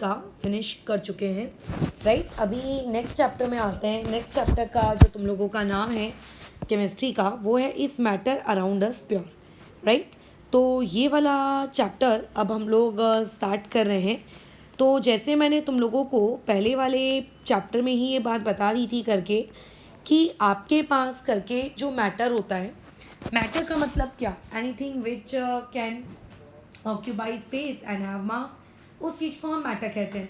का फिनिश कर चुके हैं, राइट। अभी नेक्स्ट चैप्टर में आते हैं। नेक्स्ट चैप्टर का जो तुम लोगों का नाम है केमिस्ट्री का, वो है इस matter around us pure, right. तो ये वाला चैप्टर अब हम लोग स्टार्ट कर रहे हैं। तो जैसे मैंने तुम लोगों को पहले वाले चैप्टर में ही ये बात बता दी थी करके कि आपके पास करके जो मैटर होता है, मैटर का मतलब क्या, anything which can occupy space and have मास, उस चीज़ को हम मैटर कहते हैं।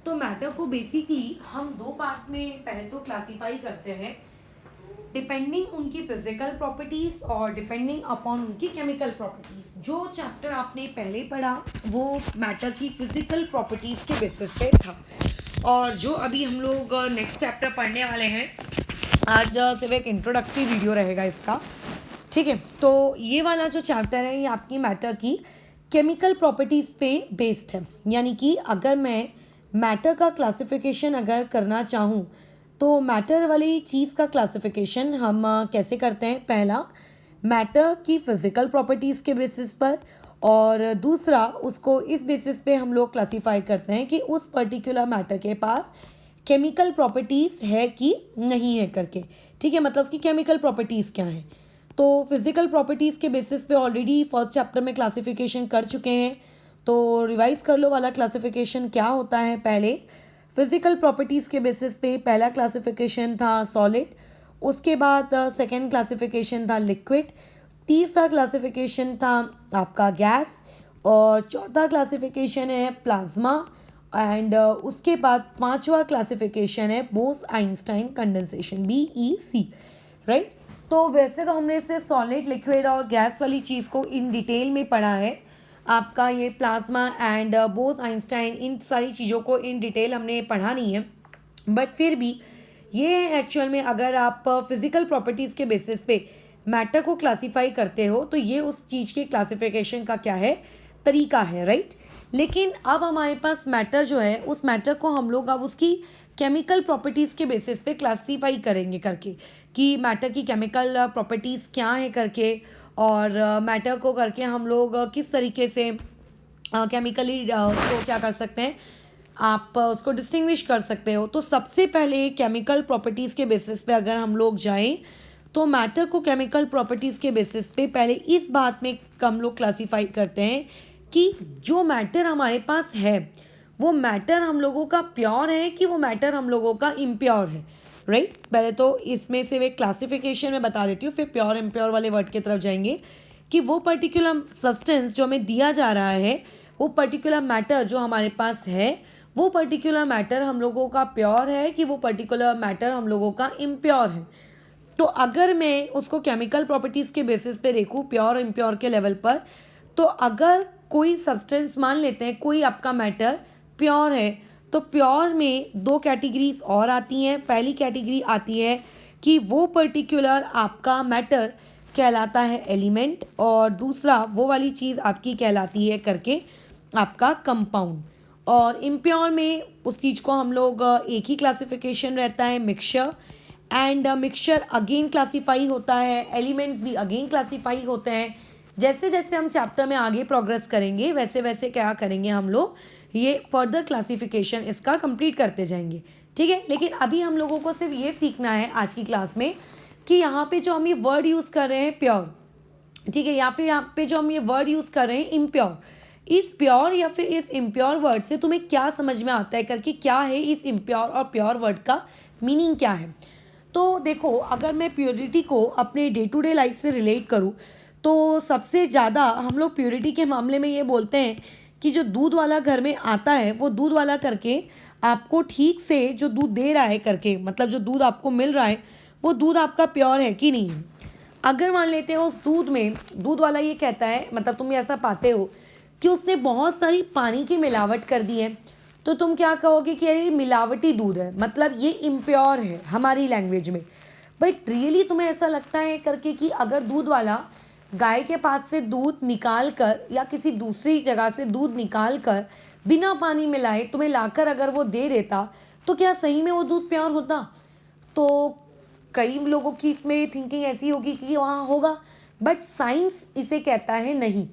तो मैटर को बेसिकली हम दो पार्ट्स में पहले तो क्लासीफाई करते हैं, डिपेंडिंग उनकी फिजिकल प्रॉपर्टीज़ और डिपेंडिंग अपॉन उनकी केमिकल प्रॉपर्टीज़। जो चैप्टर आपने पहले पढ़ा वो मैटर की फिजिकल प्रॉपर्टीज़ के बेसिस पे था, और जो अभी हम लोग नेक्स्ट चैप्टर पढ़ने वाले हैं, आज सिर्फ एक इंट्रोडक्टरी वीडियो रहेगा इसका, ठीक है। तो ये वाला जो चैप्टर है ये आपकी मैटर की केमिकल प्रॉपर्टीज़ पे बेस्ड है। यानी कि अगर मैं मैटर का क्लासिफिकेशन अगर करना चाहूँ तो मैटर वाली चीज़ का क्लासिफिकेशन हम कैसे करते हैं, पहला मैटर की फिज़िकल प्रॉपर्टीज़ के बेसिस पर, और दूसरा उसको इस बेसिस पे हम लोग क्लासीफाई करते हैं कि उस पर्टिकुलर मैटर के पास केमिकल प्रॉपर्टीज़ है कि नहीं है करके, ठीक है। मतलब उसकी केमिकल प्रॉपर्टीज़ क्या हैं। तो फिज़िकल प्रॉपर्टीज़ के बेसिस पे ऑलरेडी फर्स्ट चैप्टर में क्लासिफिकेशन कर चुके हैं, तो रिवाइज कर लो वाला क्लासिफिकेशन क्या होता है। पहले फिज़िकल प्रॉपर्टीज़ के बेसिस पे पहला क्लासिफिकेशन था सॉलिड, उसके बाद सेकेंड क्लासिफिकेशन था लिक्विड, तीसरा क्लासिफिकेशन था आपका गैस, और चौथा क्लासिफिकेशन है प्लाज्मा, एंड उसके बाद पांचवा क्लासिफिकेशन है Bose Einstein condensation, BEC, right. तो वैसे तो हमने इसे सॉलिड, लिक्विड और गैस वाली चीज़ को इन डिटेल में पढ़ा है। आपका ये प्लाज्मा एंड बोस आइंस्टाइन, इन सारी चीज़ों को इन डिटेल हमने पढ़ा नहीं है, बट फिर भी ये एक्चुअल में अगर आप फिज़िकल प्रॉपर्टीज़ के बेसिस पे मैटर को क्लासीफाई करते हो तो ये उस चीज़ के क्लासिफिकेशन का क्या है, तरीका है, राइट। लेकिन अब हमारे पास मैटर जो है, उस मैटर को हम लोग अब उसकी केमिकल प्रॉपर्टीज़ के बेसिस पे क्लासीफाई करेंगे करके कि मैटर की केमिकल प्रॉपर्टीज़ क्या है करके, और मैटर को करके हम लोग किस तरीके से केमिकली उसको क्या कर सकते हैं, आप उसको डिस्टिंग्विश कर सकते हो। तो सबसे पहले केमिकल प्रॉपर्टीज़ के बेसिस पे अगर हम लोग जाएं तो मैटर को केमिकल प्रॉपर्टीज़ के बेसिस पे पहले इस बात में हम लोग क्लासीफाई करते हैं कि जो मैटर हमारे पास है वो मैटर हम लोगों का प्योर है कि वो मैटर हम लोगों का इम्प्योर है, राइट। पहले तो इसमें से एक क्लासिफिकेशन में बता देती हूँ, फिर प्योर इम्प्योर वाले वर्ड की तरफ जाएंगे कि वो पर्टिकुलर सब्सटेंस जो हमें दिया जा रहा है, वो पर्टिकुलर मैटर जो हमारे पास है, वो पर्टिकुलर मैटर हम लोगों का प्योर है कि वो पर्टिकुलर मैटर हम लोगों का इम्प्योर है। तो अगर मैं उसको केमिकल प्रॉपर्टीज़ के बेसिस पे देखूँ प्योर इम्प्योर के लेवल पर, तो अगर कोई सब्सटेंस मान लेते हैं कोई आपका मैटर प्योर है, तो प्योर में दो कैटेगरीज और आती हैं। पहली कैटेगरी आती है कि वो पर्टिकुलर आपका मैटर कहलाता है एलिमेंट, और दूसरा वो वाली चीज़ आपकी कहलाती है करके आपका कंपाउंड। और इम्प्योर में उस चीज़ को हम लोग एक ही क्लासिफिकेशन रहता है mixture, and mixture again classify होता है, एलिमेंट्स भी अगेन क्लासीफाई होते हैं। जैसे जैसे हम चैप्टर में आगे प्रोग्रेस करेंगे वैसे वैसे क्या करेंगे हम लोग, ये फर्दर क्लासिफिकेशन इसका कंप्लीट करते जाएंगे, ठीक है। लेकिन अभी हम लोगों को सिर्फ ये सीखना है आज की क्लास में कि यहाँ पे जो हम ये वर्ड यूज़ कर रहे हैं प्योर, ठीक है, या फिर यहाँ पे जो हम ये वर्ड यूज़ कर रहे हैं इम्प्योर, इस प्योर या फिर इस इम्प्योर वर्ड से तुम्हें क्या समझ में आता है करके, क्या है इस इम्प्योर और प्योर वर्ड का मीनिंग क्या है। तो देखो, अगर मैं प्योरिटी को अपने डे टू डे लाइफ से रिलेट करूँ तो सबसे ज़्यादा हम लोग प्योरिटी के मामले में ये बोलते हैं कि जो दूध वाला घर में आता है वो दूध वाला करके आपको ठीक से जो दूध दे रहा है करके, मतलब जो दूध आपको मिल रहा है वो दूध आपका प्योर है कि नहीं है। अगर मान लेते हो उस दूध में दूध वाला ये कहता है, मतलब तुम ऐसा पाते हो कि उसने बहुत सारी पानी की मिलावट कर दी है, तो तुम क्या कहोगे कि ये मिलावटी दूध है, मतलब ये इम्प्योर है हमारी लैंग्वेज में। बट रियली तुम्हें ऐसा लगता है करके कि अगर दूध वाला गाय के पास से दूध निकाल कर या किसी दूसरी जगह से दूध निकाल कर बिना पानी मिलाए तुम्हें लाकर अगर वो दे देता, तो क्या सही में वो दूध प्योर होता? तो कई लोगों की इसमें थिंकिंग ऐसी होगी कि वहाँ होगा, बट साइंस इसे कहता है नहीं।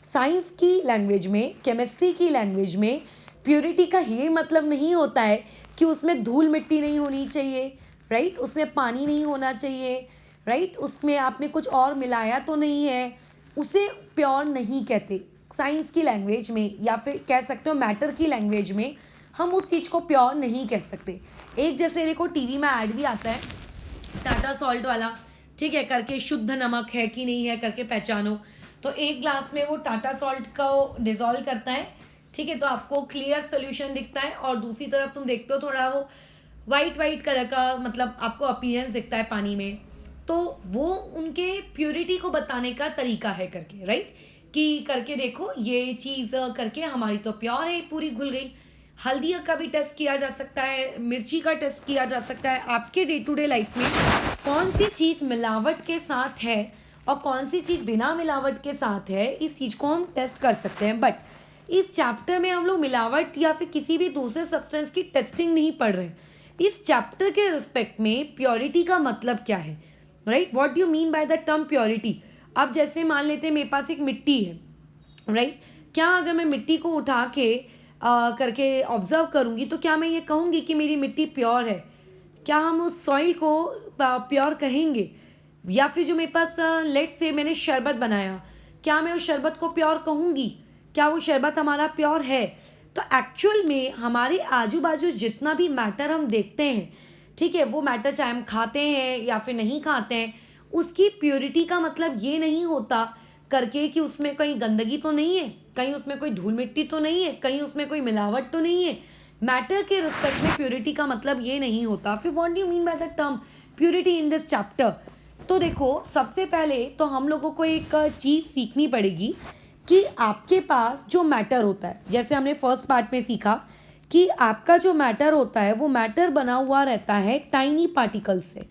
साइंस की लैंग्वेज में, केमिस्ट्री की लैंग्वेज में प्योरिटी का ये मतलब नहीं होता है कि उसमें धूल मिट्टी नहीं होनी चाहिए, राइट, उसमें पानी नहीं होना चाहिए, राइट, उसमें आपने कुछ और मिलाया तो नहीं है, उसे प्योर नहीं कहते। साइंस की लैंग्वेज में या फिर कह सकते हो मैटर की लैंग्वेज में हम उस चीज़ को प्योर नहीं कह सकते। एक जैसे देखो टीवी में ऐड भी आता है टाटा सॉल्ट वाला, ठीक है, करके शुद्ध नमक है कि नहीं है करके पहचानो, तो एक ग्लास में वो टाटा सॉल्ट को डिज़ोल्व करता है, ठीक है, तो आपको क्लियर सोल्यूशन दिखता है, और दूसरी तरफ तुम देखते हो थोड़ा वो वाइट वाइट कलर का मतलब आपको अपीयरेंस दिखता है पानी में। तो वो उनके प्योरिटी को बताने का तरीका है करके, राइट, कि करके देखो ये चीज़ करके हमारी तो प्योर है, पूरी घुल गई। हल्दी का भी टेस्ट किया जा सकता है, मिर्ची का टेस्ट किया जा सकता है। आपके डे टू डे लाइफ में कौन सी चीज़ मिलावट के साथ है और कौन सी चीज़ बिना मिलावट के साथ है, इस चीज़ को हम टेस्ट कर सकते हैं। बट इस चैप्टर में हम लोग मिलावट या फिर किसी भी दूसरे सब्सटेंस की टेस्टिंग नहीं पढ़ रहे। इस चैप्टर के रिस्पेक्ट में प्योरिटी का मतलब क्या है, right, what do you mean by the term purity. अब जैसे मान लेते हैं मेरे पास एक मिट्टी है, राइट, क्या अगर मैं मिट्टी को उठा के करके ऑब्जर्व करूँगी तो क्या मैं ये कहूँगी कि मेरी मिट्टी प्योर है? क्या हम उस सॉइल को प्योर कहेंगे? या फिर जो मेरे पास लेट्स से मैंने शरबत बनाया, क्या मैं उस शरबत को प्योर कहूँगी? क्या वो शरबत हमारा प्योर है? तो एक्चुअल में हमारे आजू बाजू जितना भी मैटर हम देखते हैं, ठीक है, वो मैटर चाहे हम खाते हैं या फिर नहीं खाते हैं, उसकी प्योरिटी का मतलब ये नहीं होता करके कि उसमें कहीं गंदगी तो नहीं है, कहीं उसमें कोई धूल मिट्टी तो नहीं है, कहीं उसमें कोई मिलावट तो नहीं है। मैटर के रिस्पेक्ट में प्योरिटी का मतलब ये नहीं होता। फिर what do you mean by the term purity in this chapter. तो देखो सबसे पहले तो हम लोगों को एक चीज़ सीखनी पड़ेगी कि आपके पास जो मैटर होता है, जैसे हमने फर्स्ट पार्ट में सीखा कि आपका जो मैटर होता है वो मैटर बना हुआ रहता है टाइनी पार्टिकल्स से,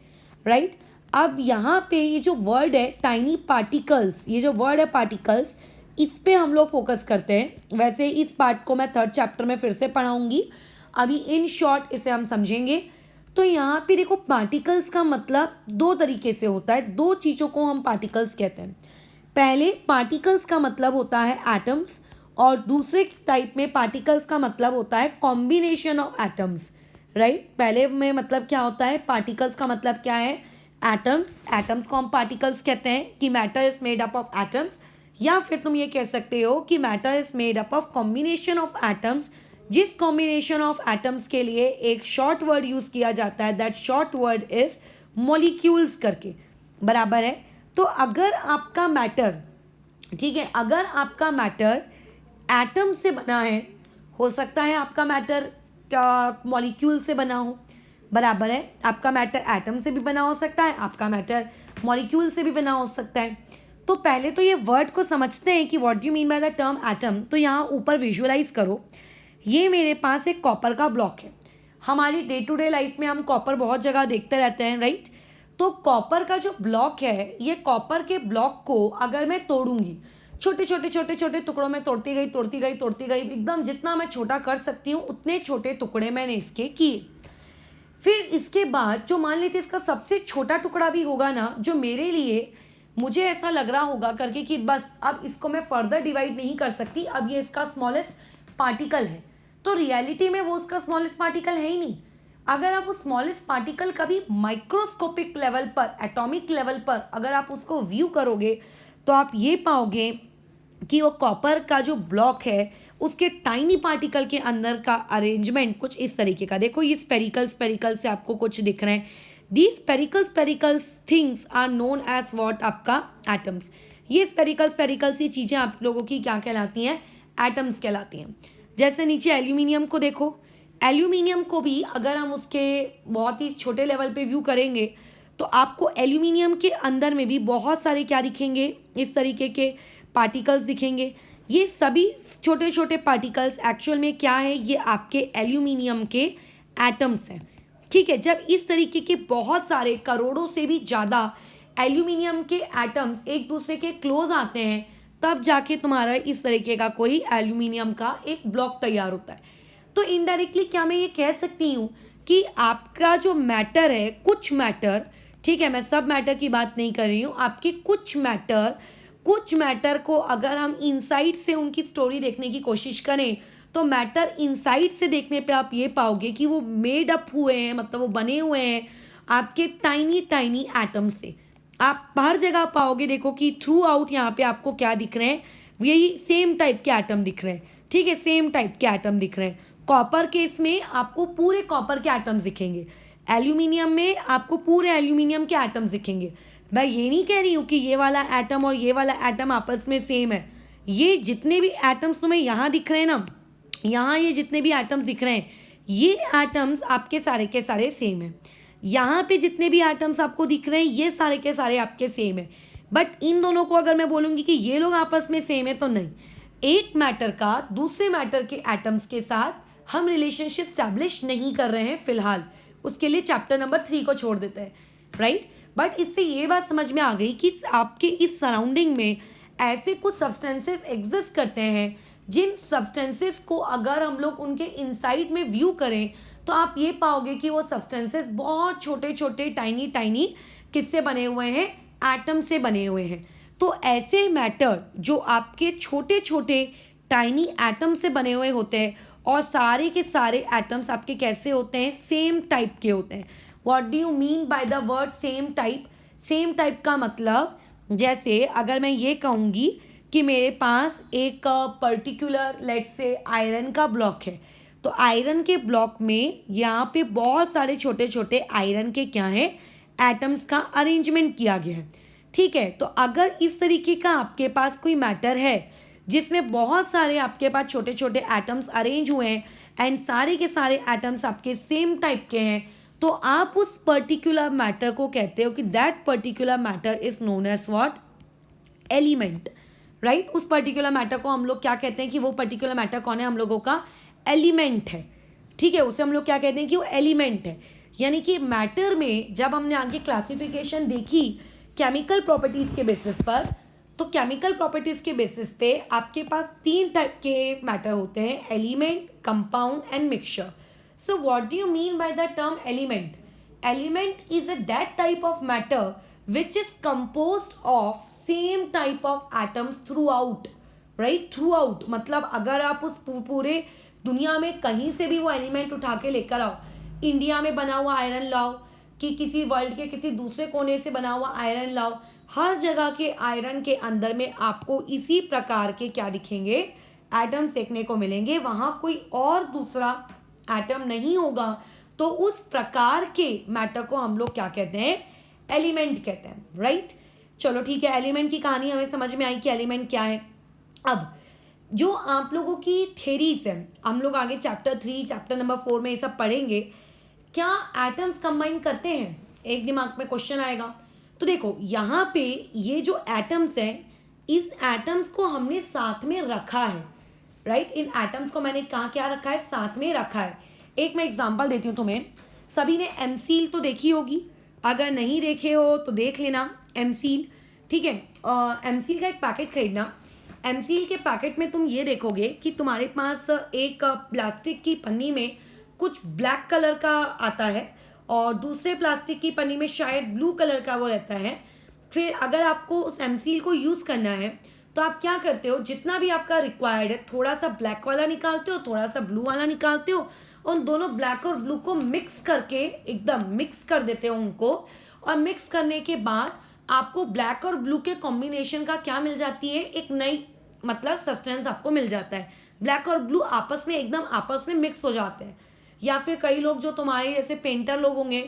राइट। अब यहाँ पे ये जो वर्ड है टाइनी पार्टिकल्स, ये जो वर्ड है पार्टिकल्स, इस पे हम लोग फोकस करते हैं। वैसे इस पार्ट को मैं थर्ड चैप्टर में फिर से पढ़ाऊंगी, अभी इन शॉर्ट इसे हम समझेंगे। तो यहाँ पे देखो पार्टिकल्स का मतलब दो तरीके से होता है, दो चीज़ों को हम पार्टिकल्स कहते हैं। पहले पार्टिकल्स का मतलब होता है एटम्स, और दूसरे टाइप में पार्टिकल्स का मतलब होता है कॉम्बिनेशन ऑफ एटम्स, राइट। पहले में मतलब क्या होता है, पार्टिकल्स का मतलब क्या है, एटम्स, एटम्स को हम पार्टिकल्स कहते हैं कि matter is made up of atoms, या फिर तुम ये कह सकते हो कि matter is made up of combination of atoms, जिस कॉम्बिनेशन ऑफ एटम्स के लिए एक शॉर्ट वर्ड यूज किया जाता है, that short word is molecules करके, बराबर है। तो अगर आपका मैटर, ठीक है, अगर आपका मैटर एटम से बना है, हो सकता है आपका मैटर मॉलिक्यूल से बना हो, बराबर है। आपका मैटर एटम से भी बना हो सकता है, आपका मैटर मॉलिक्यूल से भी बना हो सकता है। तो पहले तो ये वर्ड को समझते हैं कि what you mean by the term atom. तो यहाँ ऊपर विजुअलाइज करो, ये मेरे पास एक कॉपर का ब्लॉक है। हमारी डे टू डे लाइफ में हम कॉपर बहुत जगह देखते रहते हैं, राइट। तो कॉपर का जो ब्लॉक है, ये कॉपर के ब्लॉक को अगर मैं तोड़ूंगी, छोटे छोटे छोटे छोटे टुकड़ों में तोड़ती गई तोड़ती गई तोड़ती गई, एकदम जितना मैं छोटा कर सकती हूँ उतने छोटे टुकड़े मैंने इसके किए। फिर इसके बाद जो मान लेते इसका सबसे छोटा टुकड़ा भी होगा ना, जो मेरे लिए मुझे ऐसा लग रहा होगा करके कि बस अब इसको मैं फर्दर डिवाइड नहीं कर सकती, अब ये इसका स्मॉलेस्ट पार्टिकल है, तो रियलिटी में वो उसका स्मॉलेस्ट पार्टिकल है ही नहीं। अगर आप उस स्मॉलेस्ट पार्टिकल का भी माइक्रोस्कोपिक लेवल पर, एटॉमिक लेवल पर अगर आप उसको व्यू करोगे, तो आप ये पाओगे कि वो कॉपर का जो ब्लॉक है उसके टाइनी पार्टिकल के अंदर का अरेंजमेंट कुछ इस तरीके का। देखो ये स्पेरिकल से आपको कुछ दिख रहे हैं। These sphericals things are known as what, आपका एटम्स। ये स्पेरिकल्स ये चीज़ें आप लोगों की क्या कहलाती हैं, एटम्स कहलाती हैं। जैसे नीचे एल्यूमिनियम को देखो, एल्यूमिनियम को भी अगर हम उसके बहुत ही छोटे लेवल पे व्यू करेंगे तो आपको एल्यूमिनियम के अंदर में भी बहुत सारे क्या दिखेंगे, इस तरीके के पार्टिकल्स दिखेंगे। ये सभी छोटे छोटे पार्टिकल्स एक्चुअल में क्या है, ये आपके एल्यूमिनियम के एटम्स हैं, ठीक है। जब इस तरीके के बहुत सारे करोड़ों से भी ज़्यादा एल्यूमिनियम के एटम्स एक दूसरे के क्लोज आते हैं, तब जाके तुम्हारा इस तरीके का कोई एल्यूमिनियम का एक ब्लॉक तैयार होता है। तो इनडायरेक्टली क्या मैं ये कह सकती हूँ कि आपका जो मैटर है, कुछ मैटर, ठीक है, मैं सब मैटर की बात नहीं कर रही हूँ, आपके कुछ मैटर को अगर हम इनसाइड से उनकी स्टोरी देखने की कोशिश करें तो मैटर इनसाइड से देखने पे आप ये पाओगे कि वो मेड अप हुए हैं, मतलब वो बने हुए हैं आपके टाइनी टाइनी एटम से। आप हर जगह पाओगे, देखो कि थ्रू आउट यहाँ पे आपको क्या दिख रहे हैं, यही सेम टाइप के एटम दिख रहे हैं, ठीक है, सेम टाइप के एटम दिख रहे हैं। कॉपर केस में आपको पूरे कॉपर के एटम्स दिखेंगे, एल्यूमिनियम में आपको पूरे एल्यूमिनियम के एटम्स दिखेंगे। मैं ये नहीं कह रही हूँ कि ये वाला एटम और ये वाला एटम आपस में सेम है, ये जितने भी एटम्स तुम्हें यहाँ दिख रहे हैं ना, यहाँ ये जितने भी एटम्स दिख रहे हैं, ये एटम्स आपके सारे के सारे सेम हैं। यहाँ पे जितने भी एटम्स आपको दिख रहे हैं, ये सारे के सारे आपके सेम है। बट इन दोनों को अगर मैं बोलूँगी कि ये लोग आपस में सेम है, तो नहीं, एक मैटर का दूसरे मैटर के एटम्स के साथ हम रिलेशनशिप स्टैब्लिश नहीं कर रहे हैं फिलहाल, उसके लिए चैप्टर नंबर 3 को छोड़ देते हैं, राइट। बट इससे ये बात समझ में आ गई कि आपके इस सराउंडिंग में ऐसे कुछ सब्सटेंसेस एग्जिस्ट करते हैं, जिन सब्सटेंसेस को अगर हम लोग उनके इनसाइड में व्यू करें तो आप ये पाओगे कि वो सब्सटेंसेस बहुत छोटे छोटे टाइनी टाइनी किससे बने हुए हैं, एटम से बने हुए हैं। तो ऐसे मैटर जो आपके छोटे छोटे टाइनी एटम से बने हुए होते हैं, और सारे के सारे एटम्स आपके कैसे होते हैं, सेम टाइप के होते हैं। What do you mean by the word same type? Same type का मतलब, जैसे अगर मैं ये कहूँगी कि मेरे पास एक पर्टिकुलर लेट्स से आयरन का ब्लॉक है, तो आयरन के ब्लॉक में यहाँ पे बहुत सारे छोटे छोटे आयरन के क्या हैं, एटम्स का अरेंजमेंट किया गया है, ठीक है। तो अगर इस तरीके का आपके पास कोई मैटर है जिसमें बहुत सारे आपके पास छोटे छोटे एटम्स अरेंज हुए हैं एंड सारे के सारे एटम्स आपके सेम टाइप के हैं, तो आप उस पर्टिकुलर मैटर को कहते हो कि that particular matter is known as what, element, right. उस पर्टिकुलर मैटर को हम लोग क्या कहते हैं कि वो पर्टिकुलर मैटर कौन है, हम लोगों का एलिमेंट है, ठीक है। उसे हम लोग क्या कहते हैं कि वो एलिमेंट है। यानी कि मैटर में जब हमने आगे क्लासिफिकेशन देखी केमिकल प्रॉपर्टीज के बेसिस पर, तो केमिकल प्रॉपर्टीज के बेसिस पे आपके पास 3 टाइप के मैटर होते हैं, element, compound and mixture. So what do you mean by the term element? Element is a that type of matter which is composed of same type of atoms through out, right. Through out मतलब अगर आप उस पूरे दुनिया में कहीं से भी वो एलिमेंट उठा के लेकर आओ, इंडिया में बना हुआ आयरन लाओ कि किसी वर्ल्ड के किसी दूसरे कोने से बना हुआ आयरन लाओ, हर जगह के आयरन के अंदर में आपको इसी प्रकार के क्या दिखेंगे, एटम्स देखने को मिलेंगे, वहाँ कोई और दूसरा एटम नहीं होगा। तो उस प्रकार के मैटर को हम लोग क्या कहते हैं, एलिमेंट कहते हैं, राइट। चलो ठीक है, एलिमेंट की कहानी हमें समझ में आई कि एलिमेंट क्या है। अब जो आप लोगों की थेरीज है, हम लोग आगे चैप्टर 3 चैप्टर नंबर 4 में ये सब पढ़ेंगे, क्या एटम्स कंबाइन करते हैं, एक दिमाग में क्वेश्चन आएगा। तो देखो यहाँ पे ये जो एटम्स हैं, इस एटम्स को हमने साथ में रखा है, राइट। इन एटम्स को मैंने कहाँ क्या रखा है, साथ में रखा है। एक मैं एग्जांपल देती हूँ तुम्हें, सभी ने एमसील तो देखी होगी, अगर नहीं देखे हो तो देख लेना एमसील, ठीक है। एमसील का एक पैकेट खरीदना, एमसील के पैकेट में तुम ये देखोगे कि तुम्हारे पास एक प्लास्टिक की पन्नी में कुछ ब्लैक कलर का आता है और दूसरे प्लास्टिक की पन्नी में शायद ब्लू कलर का वो रहता है। फिर अगर आपको उस एमसील को यूज़ करना है तो आप क्या करते हो, जितना भी आपका रिक्वायर्ड है, थोड़ा सा ब्लैक वाला निकालते हो, थोड़ा सा ब्लू वाला निकालते हो, उन दोनों ब्लैक और ब्लू को मिक्स करके एकदम मिक्स कर देते हो उनको, और मिक्स करने के बाद आपको ब्लैक और ब्लू के कॉम्बिनेशन का क्या मिल जाती है, एक नई मतलब सब्सटेंस आपको मिल जाता है। ब्लैक और ब्लू आपस में एकदम आपस में मिक्स हो जाते हैं। या फिर कई लोग जो तुम्हारे जैसे पेंटर लोग होंगे,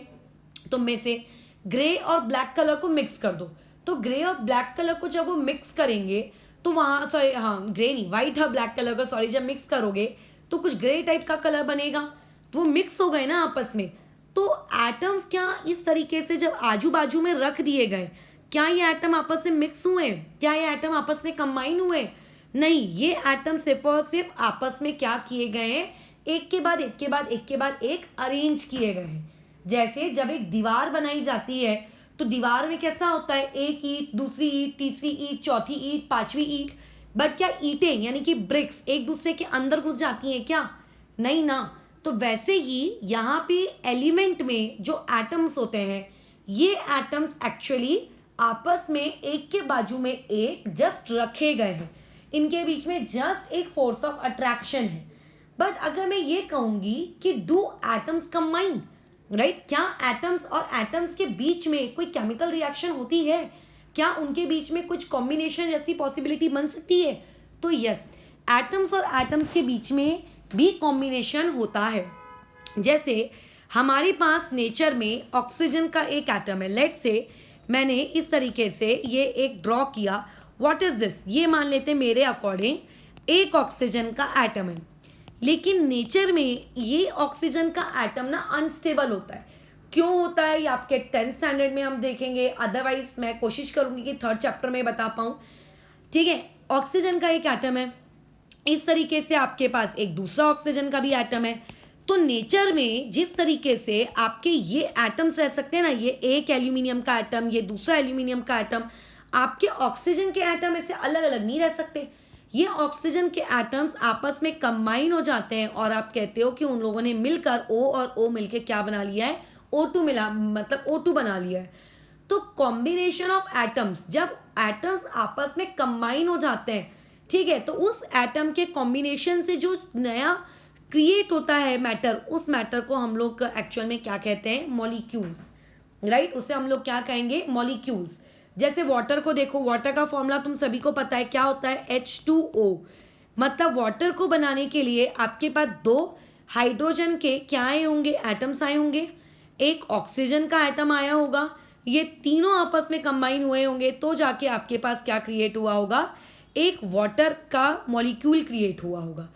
तुम में से ग्रे और ब्लैक कलर को मिक्स कर दो, तो ग्रे और ब्लैक कलर को जब वो मिक्स करेंगे तो वहाँ सॉरी हाँ ग्रे नहीं वाइट और ब्लैक कलर का सॉरी जब मिक्स करोगे तो कुछ ग्रे टाइप का कलर बनेगा, तो वो मिक्स हो गए ना आपस में। तो एटम्स क्या इस तरीके से जब आजू बाजू में रख दिए गए, क्या ये एटम आपस में मिक्स हुए, क्या ये एटम आपस में कंबाइन हुए? नहीं, ये एटम सिर्फ और सिर्फ आपस में क्या किए गए हैं, एक के बाद एक के बाद एक के बाद एक अरेंज किए गए हैं। जैसे जब एक दीवार बनाई जाती है तो दीवार में कैसा होता है, एक ईंट, दूसरी ईंट, तीसरी ईंट, चौथी ईंट, पांचवी ईंट, बट क्या ईंटें यानी कि ब्रिक्स एक दूसरे के अंदर घुस जाती हैं क्या? नहीं ना। तो वैसे ही यहाँ पे एलिमेंट में जो एटम्स होते हैं, ये एटम्स एक्चुअली आपस में एक के बाजू में एक जस्ट रखे गए हैं, इनके बीच में जस्ट एक फोर्स ऑफ अट्रैक्शन है। बट अगर मैं ये कहूंगी कि डू एटम्स कंबाइन, राइट, क्या एटम्स और एटम्स के बीच में कोई केमिकल रिएक्शन होती है, क्या उनके बीच में कुछ कॉम्बिनेशन जैसी पॉसिबिलिटी बन सकती है? तो यस, एटम्स और एटम्स के बीच में भी कॉम्बिनेशन होता है। जैसे हमारे पास नेचर में ऑक्सीजन का एक एटम है, लेट से मैंने इस तरीके से ये एक ड्रॉ किया, व्हाट इज दिस, ये मान लेते हैं मेरे अकॉर्डिंग एक ऑक्सीजन का एटम है, लेकिन नेचर में ये ऑक्सीजन का एटम ना अनस्टेबल होता है। क्यों होता है ये आपके 10th स्टैंडर्ड में हम देखेंगे, अदरवाइज मैं कोशिश करूंगी कि 3rd चैप्टर में बता पाऊँ। ठीक है, ऑक्सीजन का एक एटम है, इस तरीके से आपके पास एक दूसरा ऑक्सीजन का भी एटम है। तो नेचर में जिस तरीके से आपके ये एटम्स रह सकते हैं ना, ये एक एल्यूमिनियम का एटम, ये दूसरा एल्यूमिनियम का एटम, आपके ऑक्सीजन के एटम ऐसे अलग अलग नहीं रह सकते। ये ऑक्सीजन के एटम्स आपस में कंबाइन हो जाते हैं और आप कहते हो कि उन लोगों ने मिलकर O और O मिलके क्या बना लिया है, O2 मिला, मतलब O2 बना लिया है। तो कॉम्बिनेशन ऑफ एटम्स, जब एटम्स आपस में कंबाइन हो जाते हैं, ठीक है, तो उस एटम के कॉम्बिनेशन से जो नया क्रिएट होता है मैटर, उस मैटर को हम लोग एक्चुअल में क्या कहते हैं, मॉलिक्यूल्स, राइट, उसे हम लोग क्या कहेंगे, मॉलिक्यूल्स। जैसे वाटर को देखो, वाटर का फॉर्मूला तुम सभी को पता है, क्या होता है, H2O। मतलब वाटर को बनाने के लिए आपके पास 2 हाइड्रोजन के क्या आए होंगे, एटम्स आए होंगे, एक ऑक्सीजन का एटम आया होगा, ये तीनों आपस में कंबाइन हुए होंगे, तो जाके आपके पास क्या क्रिएट हुआ होगा, एक वाटर का मॉलिक्यूल क्रिएट हुआ होगा।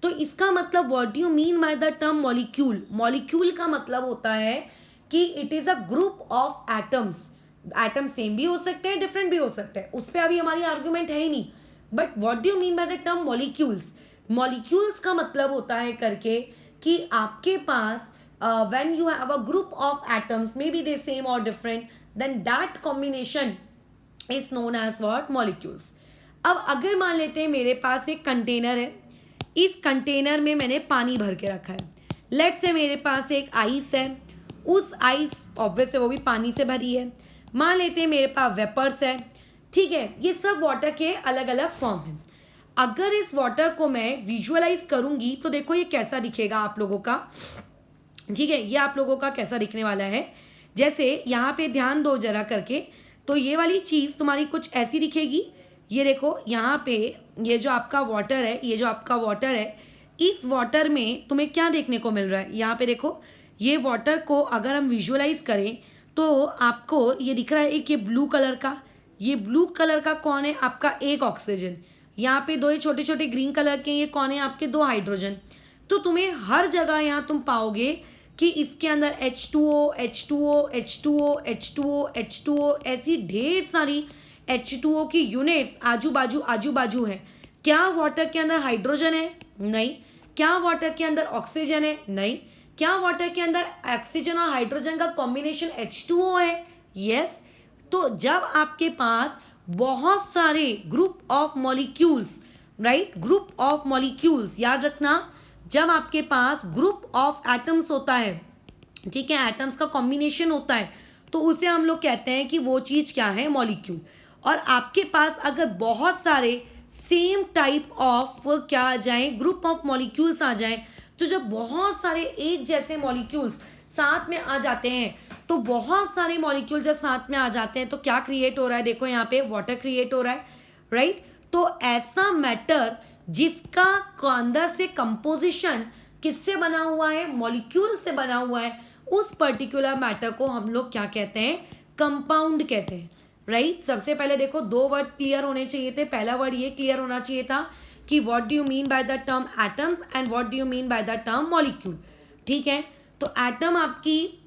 तो इसका मतलब what do you mean by the term molecule? Molecule का मतलब होता है कि it is a group of atoms. Atom same भी हो सकते हैं, डिफरेंट भी हो सकते हैं, उस पर अभी हमारी आर्ग्यूमेंट है ही नहीं। But what do you mean by the term molecules? Molecules का मतलब होता है करके कि आपके पास when you have a group of atoms, maybe they same और different, then that combination is known as what, molecules. अब अगर मान लेते हैं मेरे पास एक कंटेनर है, इस कंटेनर में मैंने पानी भर के रखा है, लेट्स से मेरे पास एक आइस है, उस आइस ऑब्वियस है वो भी पानी से भरी है, मान लेते हैं मेरे पास वेपर्स है, ठीक है, ये सब वाटर के अलग अलग फॉर्म हैं। अगर इस वाटर को मैं विजुअलाइज करूंगी तो देखो ये कैसा दिखेगा आप लोगों का, ठीक है, ये आप लोगों का कैसा दिखने वाला है। जैसे यहाँ पे ध्यान दो जरा करके, तो ये वाली चीज़ तुम्हारी कुछ ऐसी दिखेगी, ये देखो यहाँ पे ये जो आपका वाटर है, ये जो आपका वाटर है, इस वाटर में तुम्हें क्या देखने को मिल रहा है, यहाँ पे देखो, ये वाटर को अगर हम विजुअलाइज करें तो आपको ये दिख रहा है एक ये ब्लू कलर का, ये ब्लू कलर का कौन है, आपका एक ऑक्सीजन, यहाँ पे 2 ये छोटे छोटे ग्रीन कलर के ये कौन है, आपके 2 हाइड्रोजन। तो तुम्हें हर जगह यहाँ तुम पाओगे कि इसके अंदर H2O H2O H2O H2O H2O ऐसी ढेर सारी H2O की यूनिट्स आजू बाजू है। क्या वाटर के अंदर हाइड्रोजन है? नहीं। क्या वाटर के अंदर ऑक्सीजन है? नहीं। क्या वाटर के अंदर ऑक्सीजन और हाइड्रोजन का कॉम्बिनेशन H2O है? यस। तो जब आपके पास बहुत सारे group of molecules, right, group of molecules, याद रखना, जब आपके पास ग्रुप ऑफ एटम्स होता है, ठीक है, एटम्स का कॉम्बिनेशन होता है, तो उसे हम लोग कहते हैं कि वो चीज़ क्या है, मॉलिक्यूल। और आपके पास अगर बहुत सारे सेम टाइप ऑफ क्या आ जाए, ग्रुप ऑफ मॉलिक्यूल्स आ जाएं, तो जब बहुत सारे एक जैसे मॉलिक्यूल्स साथ में आ जाते हैं, तो बहुत सारे मॉलिक्यूल जब साथ में आ जाते हैं तो क्या क्रिएट हो रहा है, देखो यहाँ पे वाटर क्रिएट हो रहा है, राइट। तो ऐसा मैटर जिसका अंदर से कंपोजिशन किससे बना हुआ है, मॉलिक्यूल से बना हुआ है, उस पर्टिकुलर मैटर को हम लोग क्या कहते हैं, कंपाउंड कहते हैं, राइट। सबसे पहले देखो 2 वर्ड्स क्लियर होने चाहिए थे। पहला वर्ड ये क्लियर होना चाहिए था कि what do you mean by the term atoms and what do you mean by the term molecule, ठीक है। तो एटम आपकी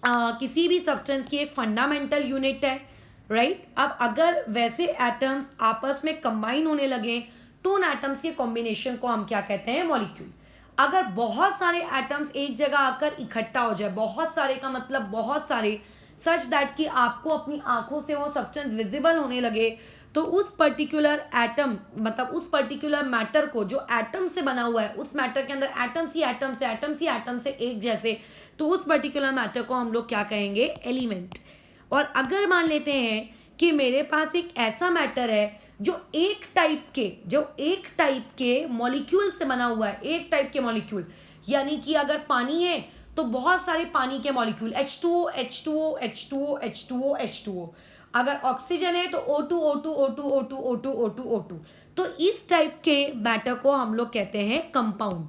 किसी भी सब्सटेंस की एक फंडामेंटल यूनिट है, राइट। अब अगर वैसे एटम्स आपस में कंबाइन होने लगे तो उन एटम्स के कॉम्बिनेशन को हम क्या कहते हैं, मॉलिक्यूल। अगर बहुत सारे एटम्स एक जगह आकर इकट्ठा हो जाए, बहुत सारे का मतलब बहुत सारे, सच दैट कि आपको अपनी आंखों से वो सब्सटेंस विजिबल होने लगे, तो उस पर्टिकुलर एटम, मतलब उस पर्टिकुलर मैटर को जो एटम से बना हुआ है, उस मैटर के अंदर एटम्स ही एटम्स से, एटम्स ही एटम्स से एक जैसे, तो उस पर्टिकुलर मैटर को हम लोग क्या कहेंगे, एलिमेंट। और अगर मान लेते हैं कि मेरे पास एक ऐसा मैटर है जो एक टाइप के मॉलिक्यूल से बना हुआ है, एक टाइप के मॉलिक्यूल, यानी कि अगर पानी है तो बहुत सारे पानी के molecule H2O H2O H2O H2O H2O, अगर ऑक्सीजन है तो O2 O2 O2 O2 O2 O2 O2। तो इस टाइप के मैटर को हम लोग कहते हैं कंपाउंड,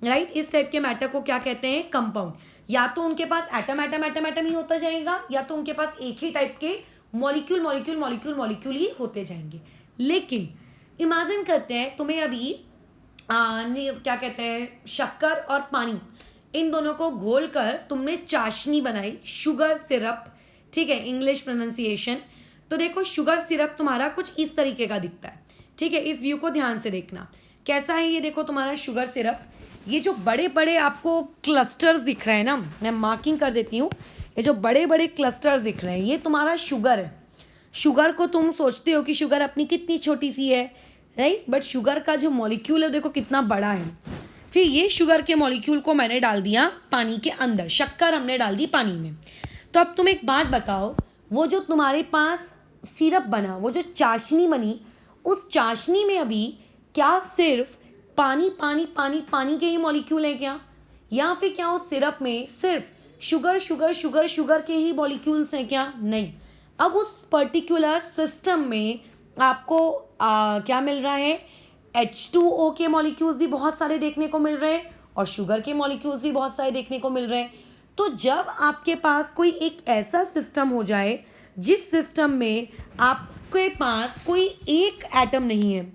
राइट। इस टाइप के मैटर को क्या कहते हैं? कंपाउंड। या तो उनके पास एटम एटम एटम एटम ही होता जाएगा, या तो उनके पास एक ही टाइप के मॉलिक्यूल मॉलिक्यूल मॉलिक्यूल मॉलिक्यूल ही होते जाएंगे। लेकिन इमेजिन करते हैं तुम्हें अभी क्या कहते हैं, शक्कर और पानी, इन दोनों को घोल कर तुमने चाशनी बनाई, शुगर सिरप, ठीक है, इंग्लिश प्रोनाउंसिएशन। तो देखो शुगर सिरप तुम्हारा कुछ इस तरीके का दिखता है, ठीक है। इस व्यू को ध्यान से देखना कैसा है। ये देखो तुम्हारा शुगर सिरप, ये जो बड़े बड़े आपको क्लस्टर्स दिख रहे हैं ना, मैं मार्किंग कर देती हूँ, ये जो बड़े बड़े क्लस्टर्स दिख रहे हैं ये तुम्हारा शुगर है। शुगर को तुम सोचते हो कि शुगर अपनी कितनी छोटी सी है, राइट, बट शुगर का जो मॉलिक्यूल है देखो कितना बड़ा है। फिर ये शुगर के मॉलिक्यूल को मैंने डाल दिया पानी के अंदर, शक्कर हमने डाल दी पानी में। तो अब तुम एक बात बताओ, वो जो तुम्हारे पास सिरप बना, वो जो चाशनी बनी, उस चाशनी में अभी क्या सिर्फ पानी पानी पानी पानी के ही मॉलिक्यूल हैं क्या, या फिर क्या उस सिरप में सिर्फ शुगर शुगर शुगर शुगर के ही मॉलिक्यूल्स हैं क्या? नहीं। अब उस पर्टिकुलर सिस्टम में आपको क्या मिल रहा है? H2O के मॉलिक्यूल्स भी बहुत सारे देखने को मिल रहे हैं और शुगर के मॉलिक्यूल्स भी बहुत सारे देखने को मिल रहे हैं। तो जब आपके पास कोई एक ऐसा सिस्टम हो जाए जिस सिस्टम में आपके पास कोई एक एटम नहीं है,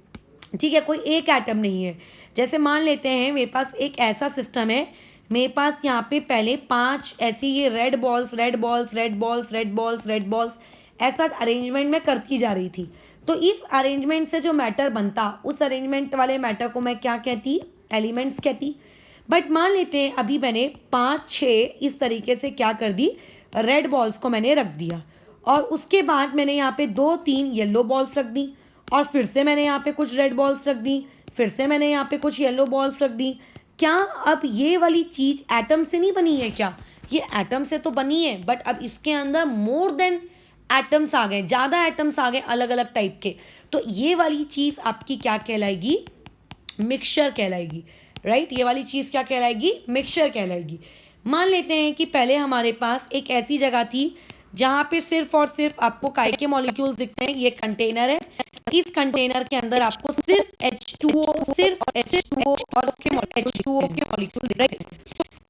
ठीक है, कोई एक एटम नहीं है, जैसे मान लेते हैं मेरे पास एक ऐसा सिस्टम है, मेरे पास यहाँ पे पहले 5 ऐसी ये red balls red balls red balls red balls red balls ऐसा अरेंजमेंट में करती जा रही थी। तो इस अरेंजमेंट से जो मैटर बनता, उस अरेंजमेंट वाले मैटर को मैं क्या कहती? एलिमेंट्स कहती। बट मान लेते हैं अभी मैंने 5-6 इस तरीके से क्या कर दी, रेड बॉल्स को मैंने रख दिया, और उसके बाद मैंने यहाँ पे 2-3 येलो बॉल्स रख दी, और फिर से मैंने यहाँ पे कुछ रेड बॉल्स रख दी, फिर से मैंने यहाँ पे कुछ येलो बॉल्स रख दी। क्या अब ये वाली चीज़ एटम से नहीं बनी है क्या? ये एटम से तो बनी है, बट अब इसके अंदर मोर देन एटम्स आ गए, ज़्यादा एटम्स आ गए अलग अलग टाइप के। तो ये वाली चीज़ आपकी क्या कहलाएगी? मिक्सचर कहलाएगी, राइट। ये वाली चीज़ क्या कहलाएगी? मिक्सचर कहलाएगी। मान लेते हैं कि पहले हमारे पास एक ऐसी जगह थी जहाँ पे सिर्फ और सिर्फ आपको काय के मॉलिक्यूल्स दिखते हैं। ये कंटेनर है, इस कंटेनर के अंदर आपको सिर्फ H2O, सिर्फ H2O और उसके H2O के मॉलिक्यूल दिख रहे हैं,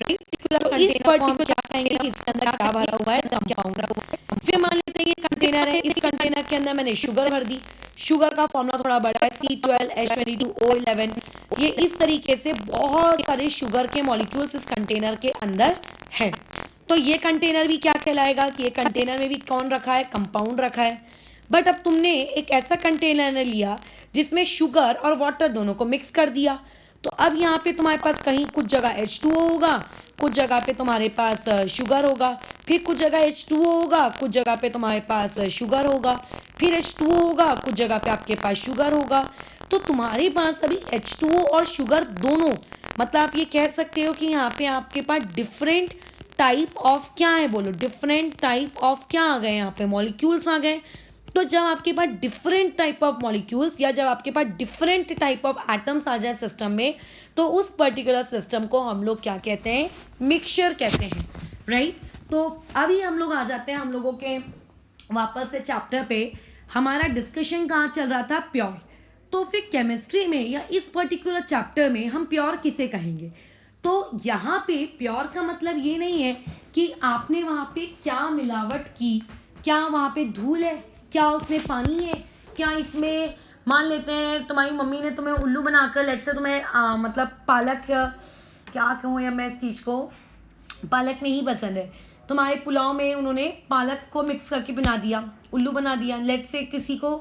राइट। तो इस पर्टिकुलर क्या कहेंगे कि इसके अंदर क्या भरा हुआ है, कंपाउंड भरा हुआ है। फिर मान लेते हैं ये कंटेनर है, इस कंटेनर के अंदर मैंने शुगर भर दी, शुगर का फॉर्मूला थोड़ा बड़ा है, C12H22O11। ये इस तरीके से बहुत सारे शुगर के मॉलिक्यूल्स इस कंटेनर के अंदर हैं। तो ये कंटेनर भी क्या कहलाएगा कि ये कंटेनर में भी कौन रखा है? कंपाउंड रखा है। बट अब तुमने एक ऐसा कंटेनर लिया जिसमें शुगर और वाटर दोनों को मिक्स कर दिया, तो अब यहाँ पे तुम्हारे पास कहीं कुछ जगह H2O होगा, कुछ जगह पे तुम्हारे पास शुगर होगा, फिर कुछ जगह H2O होगा, कुछ जगह पे तुम्हारे पास शुगर होगा, फिर H2O होगा, कुछ जगह पे आपके पास शुगर होगा। तो तुम्हारे पास अभी H2O और शुगर दोनों, मतलब आप ये कह सकते हो कि यहाँ पे आपके पास डिफरेंट टाइप ऑफ क्या है, बोलो, डिफरेंट टाइप ऑफ क्या आ गए? यहाँ पे मॉलिक्यूल्स आ गए। तो जब आपके पास डिफरेंट टाइप ऑफ मॉलिक्यूल्स या जब आपके पास डिफरेंट टाइप ऑफ एटम्स आ जाए सिस्टम में, तो उस पर्टिकुलर सिस्टम को हम लोग क्या कहते हैं? मिक्सचर कहते हैं, राइट। तो अभी हम लोग आ जाते हैं हम लोगों के वापस से चैप्टर पे। हमारा डिस्कशन कहाँ चल रहा था? प्योर। तो फिर केमिस्ट्री में या इस पर्टिकुलर चैप्टर में हम प्योर किसे कहेंगे? तो यहाँ पे प्योर का मतलब ये नहीं है कि आपने वहाँ पे क्या मिलावट की, क्या वहाँ पे धूल है, क्या उसमें पानी है, क्या इसमें मान लेते हैं तुम्हारी मम्मी ने तुम्हें उल्लू बनाकर, लेट से तुम्हें मतलब पालक, क्या कहूँ या मैं इस चीज़ को, पालक नहीं पसंद है, तुम्हारे पुलाव में उन्होंने पालक को मिक्स करके बना दिया, उल्लू बना दिया। लेट से किसी को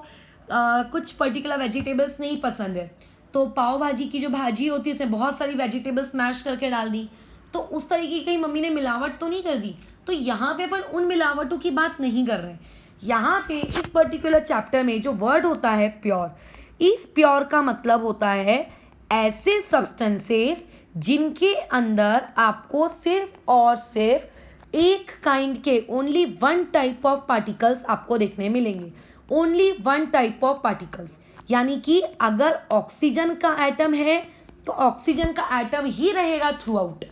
कुछ पर्टिकुलर वेजिटेबल्स नहीं पसंद है, तो पाव भाजी की जो भाजी होती है उसमें बहुत सारी वेजिटेबल्स मैश करके डाल दी, तो उस तरीके की मम्मी ने मिलावट तो नहीं कर दी। तो यहाँ पे अपन उन मिलावटों की बात नहीं कर रहे हैं। यहाँ पे इस पर्टिकुलर चैप्टर में जो वर्ड होता है प्योर, इस प्योर का मतलब होता है ऐसे सब्सटेंसेस जिनके अंदर आपको सिर्फ और सिर्फ एक काइंड के, only one type of particles आपको देखने मिलेंगे। Only one type of particles, यानी कि अगर ऑक्सीजन का एटम है तो ऑक्सीजन का एटम ही रहेगा थ्रू आउट,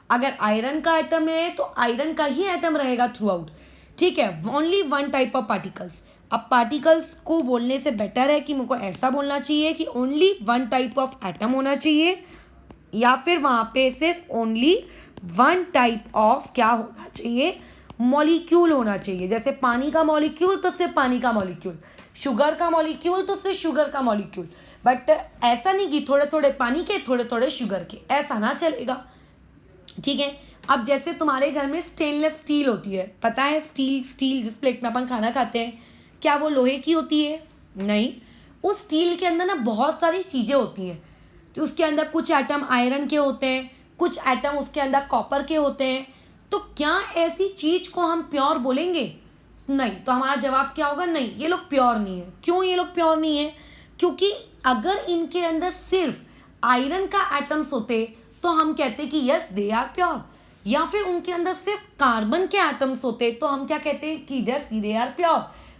अगर आयरन का एटम है तो आयरन का ही एटम रहेगा थ्रू आउट, ठीक है। Only one type of particles. अब पार्टिकल्स को बोलने से बेटर है कि मुझको ऐसा बोलना चाहिए कि only one type of atom होना चाहिए, या फिर वहाँ पे सिर्फ ओनली वन टाइप ऑफ क्या होना चाहिए, मॉलिक्यूल होना चाहिए। जैसे पानी का मॉलिक्यूल तो सिर्फ पानी का मॉलिक्यूल, शुगर का मॉलिक्यूल तो सिर्फ शुगर का मॉलिक्यूल, बट ऐसा नहीं कि थोड़े थोड़े पानी के थोड़े थोड़े शुगर के, ऐसा ना चलेगा, ठीक है। अब जैसे तुम्हारे घर में स्टेनलेस स्टील होती है, पता है स्टील जिस प्लेट में अपन खाना खाते हैं, क्या वो लोहे की होती है? नहीं, उस स्टील के अंदर ना बहुत सारी चीज़ें होती हैं, तो उसके अंदर कुछ एटम आयरन के होते हैं, कुछ एटम उसके अंदर कॉपर के होते हैं। तो क्या ऐसी चीज़ को हम प्योर बोलेंगे? नहीं। तो हमारा जवाब क्या होगा? नहीं, ये लोग प्योर नहीं है। क्यों ये लोग प्योर नहीं है? क्योंकि अगर इनके अंदर सिर्फ आयरन का एटम्स होते तो हम कहते कि यस दे आर प्योर, या फिर उनके अंदर सिर्फ कार्बन के एटम्स होते तो हम क्या कहते कि yes they are pure.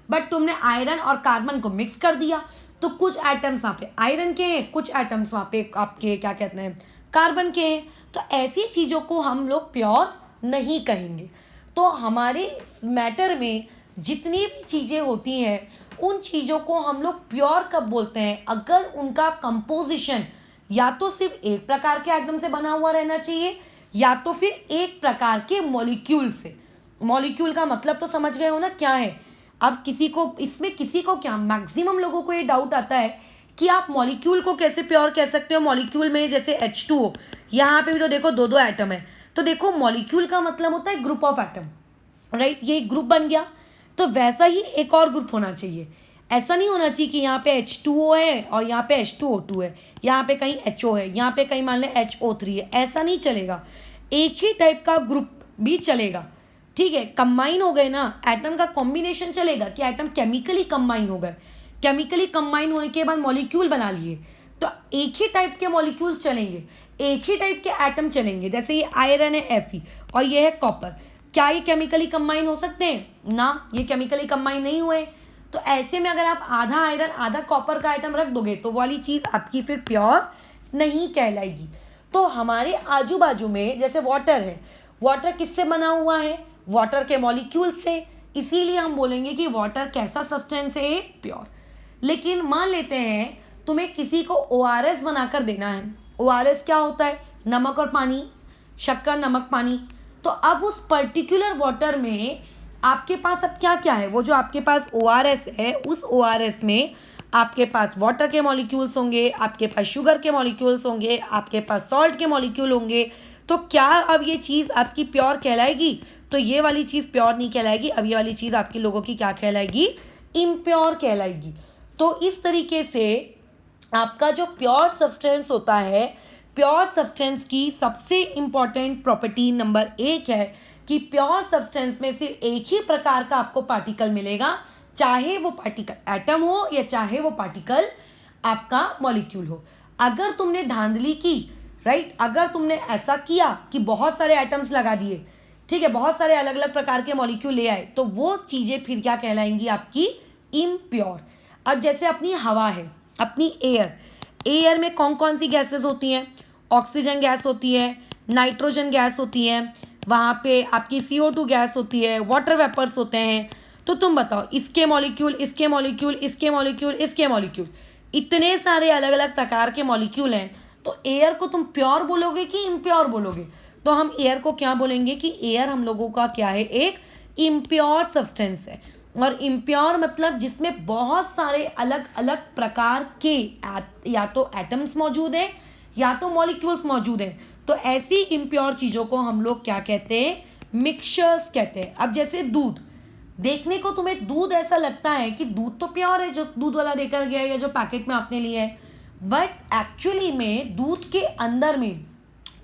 But तुमने आयरन और कार्बन को मिक्स कर दिया, तो कुछ एटम्स वहाँ पे आयरन के हैं, कुछ एटम्स वहाँ पे आपके क्या कहते हैं कार्बन के हैं। तो ऐसी चीज़ों को हम लोग प्योर नहीं कहेंगे। तो हमारे मैटर में जितनी भी चीज़ें होती हैं उन चीज़ों को हम लोग प्योर कब बोलते हैं? अगर उनका कंपोजिशन या तो सिर्फ एक प्रकार के एटम से बना हुआ रहना चाहिए, या तो फिर एक प्रकार के मॉलिक्यूल से। मॉलिक्यूल का मतलब तो समझ गए हो ना क्या है। अब किसी को क्या, मैक्सिमम लोगों को ये डाउट आता है कि आप मॉलिक्यूल को कैसे प्योर कह सकते हो। मॉलिक्यूल में जैसे H2O, यहाँ पे भी तो देखो दो दो एटम है, तो देखो मॉलिक्यूल का मतलब होता है ग्रुप ऑफ एटम, राइट। ये एक ग्रुप बन गया, तो वैसा ही एक और ग्रुप होना चाहिए। ऐसा नहीं होना चाहिए कि यहाँ पे H2O है और यहाँ पे H2O2 है, यहाँ पे कहीं HO है, यहाँ पे कहीं मान लें HO3 है, ऐसा नहीं चलेगा। एक ही टाइप का ग्रुप भी चलेगा, ठीक है। कंबाइन हो गए ना, एटम का कॉम्बिनेशन चलेगा कि एटम केमिकली कंबाइन हो गए, केमिकली कंबाइन होने के बाद मॉलिक्यूल बना लिए, तो एक ही टाइप के मॉलिक्यूल चलेंगे, एक ही टाइप के एटम चलेंगे। जैसे ये आयरन है Fe और ये है कॉपर, क्या ये केमिकली कंबाइन हो सकते हैं? ना, ये केमिकली कंबाइन नहीं हुए। तो ऐसे में अगर आप आधा आयरन आधा कॉपर का आइटम रख दोगे तो वाली चीज़ आपकी फिर प्योर नहीं कहलाएगी। तो हमारे आजू बाजू में जैसे वाटर है, वाटर किससे बना हुआ है? वाटर के मॉलिक्यूल से, इसीलिए हम बोलेंगे कि वाटर कैसा सब्सटेंस है? प्योर। लेकिन मान लेते हैं तुम्हें किसी को ORS बनाकर देना है। ORS क्या होता है? नमक और पानी, शक्कर नमक पानी। तो अब उस पर्टिकुलर वाटर में आपके पास अब क्या क्या है? वो जो आपके पास ORS है, उस ORS में आपके पास वाटर के मॉलिक्यूल्स होंगे, आपके पास शुगर के मॉलिक्यूल्स होंगे, आपके पास सॉल्ट के मॉलिक्यूल होंगे। तो क्या अब ये चीज़ आपकी प्योर कहलाएगी? तो ये वाली चीज़ प्योर नहीं कहलाएगी। अब ये वाली चीज़ आपकी लोगों की क्या कहलाएगी? इम्प्योर कहलाएगी। तो इस तरीके से आपका जो प्योर सब्सटेंस होता है, प्योर सब्सटेंस की सबसे इम्पॉर्टेंट प्रॉपर्टी नंबर 1 है कि प्योर सब्सटेंस में सिर्फ एक ही प्रकार का आपको पार्टिकल मिलेगा, चाहे वो पार्टिकल एटम हो या चाहे वो पार्टिकल आपका मॉलिक्यूल हो। अगर तुमने धांधली की, राइट, अगर तुमने ऐसा किया कि बहुत सारे एटम्स लगा दिए, ठीक है, बहुत सारे अलग अलग प्रकार के मॉलिक्यूल ले आए, तो वो चीज़ें फिर क्या कहलाएंगी? आपकी इम्प्योर। अब जैसे अपनी हवा है, अपनी एयर में कौन कौन सी गैसेस होती हैं? ऑक्सीजन गैस होती है, नाइट्रोजन गैस होती है, वहाँ पे आपकी CO2 गैस होती है, वाटर वेपर्स होते हैं। तो तुम बताओ, इसके मॉलिक्यूल, इसके मॉलिक्यूल, इसके मॉलिक्यूल, इसके मॉलिक्यूल, इतने सारे अलग अलग प्रकार के मॉलिक्यूल हैं। तो एयर को तुम प्योर बोलोगे कि इम्प्योर बोलोगे? तो हम एयर को क्या बोलेंगे कि एयर हम लोगों का क्या है? एक इम्प्योर सब्सटेंस है। और इम्प्योर मतलब जिसमें बहुत सारे अलग अलग प्रकार के या तो एटम्स मौजूद हैं या तो मॉलिक्यूल्स मौजूद हैं। तो ऐसी इम्प्योर चीज़ों को हम लोग क्या कहते हैं? मिक्सचर्स कहते हैं। अब जैसे दूध, देखने को तुम्हें दूध ऐसा लगता है कि दूध तो प्योर है, जो दूध वाला देकर गया है या जो पैकेट में आपने लिया है, बट एक्चुअली में दूध के अंदर में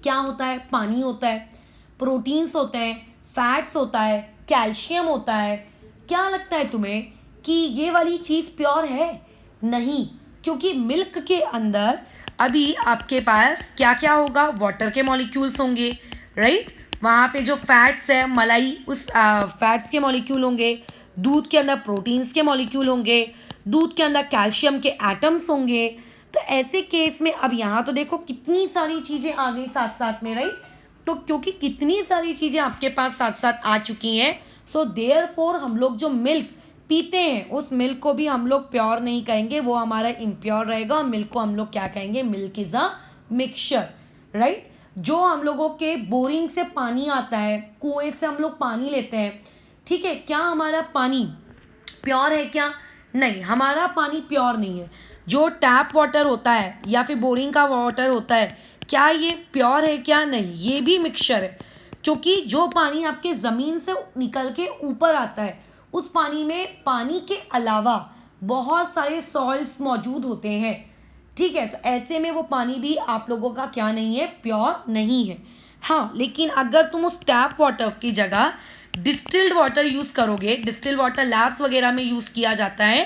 क्या होता है? पानी होता है, प्रोटीन्स होते हैं, फैट्स होता है, कैल्शियम होता है। क्या लगता है तुम्हें कि ये वाली चीज़ प्योर है? नहीं, क्योंकि मिल्क के अंदर अभी आपके पास क्या क्या होगा? वाटर के मॉलिक्यूल्स होंगे, राइट। वहाँ पे जो फैट्स है, मलाई, उस फैट्स के मॉलिक्यूल होंगे। दूध के अंदर प्रोटीन्स के मॉलिक्यूल होंगे, दूध के अंदर कैल्शियम के एटम्स होंगे। तो ऐसे केस में अब यहाँ तो देखो कितनी सारी चीज़ें आ गई साथ साथ में, राइट। तो क्योंकि कितनी सारी चीज़ें आपके पास साथ साथ आ चुकी हैं, सो देयरफॉर हम लोग जो मिल्क पीते हैं उस मिल्क को भी हम लोग प्योर नहीं कहेंगे, वो हमारा इम्प्योर रहेगा। मिल्क को हम लोग क्या कहेंगे, milk is a mixture, right. जो हम लोगों के बोरिंग से पानी आता है, कुएं से हम लोग पानी लेते हैं, ठीक है, क्या हमारा पानी प्योर है क्या? नहीं, हमारा पानी प्योर नहीं है। जो टैप वाटर होता है या फिर बोरिंग का वाटर होता है, क्या ये प्योर है क्या? नहीं, ये भी मिक्सचर है। क्योंकि जो पानी आपके ज़मीन से निकल के ऊपर आता है, उस पानी में पानी के अलावा बहुत सारे सॉल्ट्स मौजूद होते हैं, ठीक है। तो ऐसे में वो पानी भी आप लोगों का क्या नहीं है, प्योर नहीं है। हाँ, लेकिन अगर तुम उस टैप वाटर की जगह डिस्टिल्ड वाटर यूज़ करोगे, डिस्टिल्ड वाटर लैब्स वगैरह में यूज़ किया जाता है,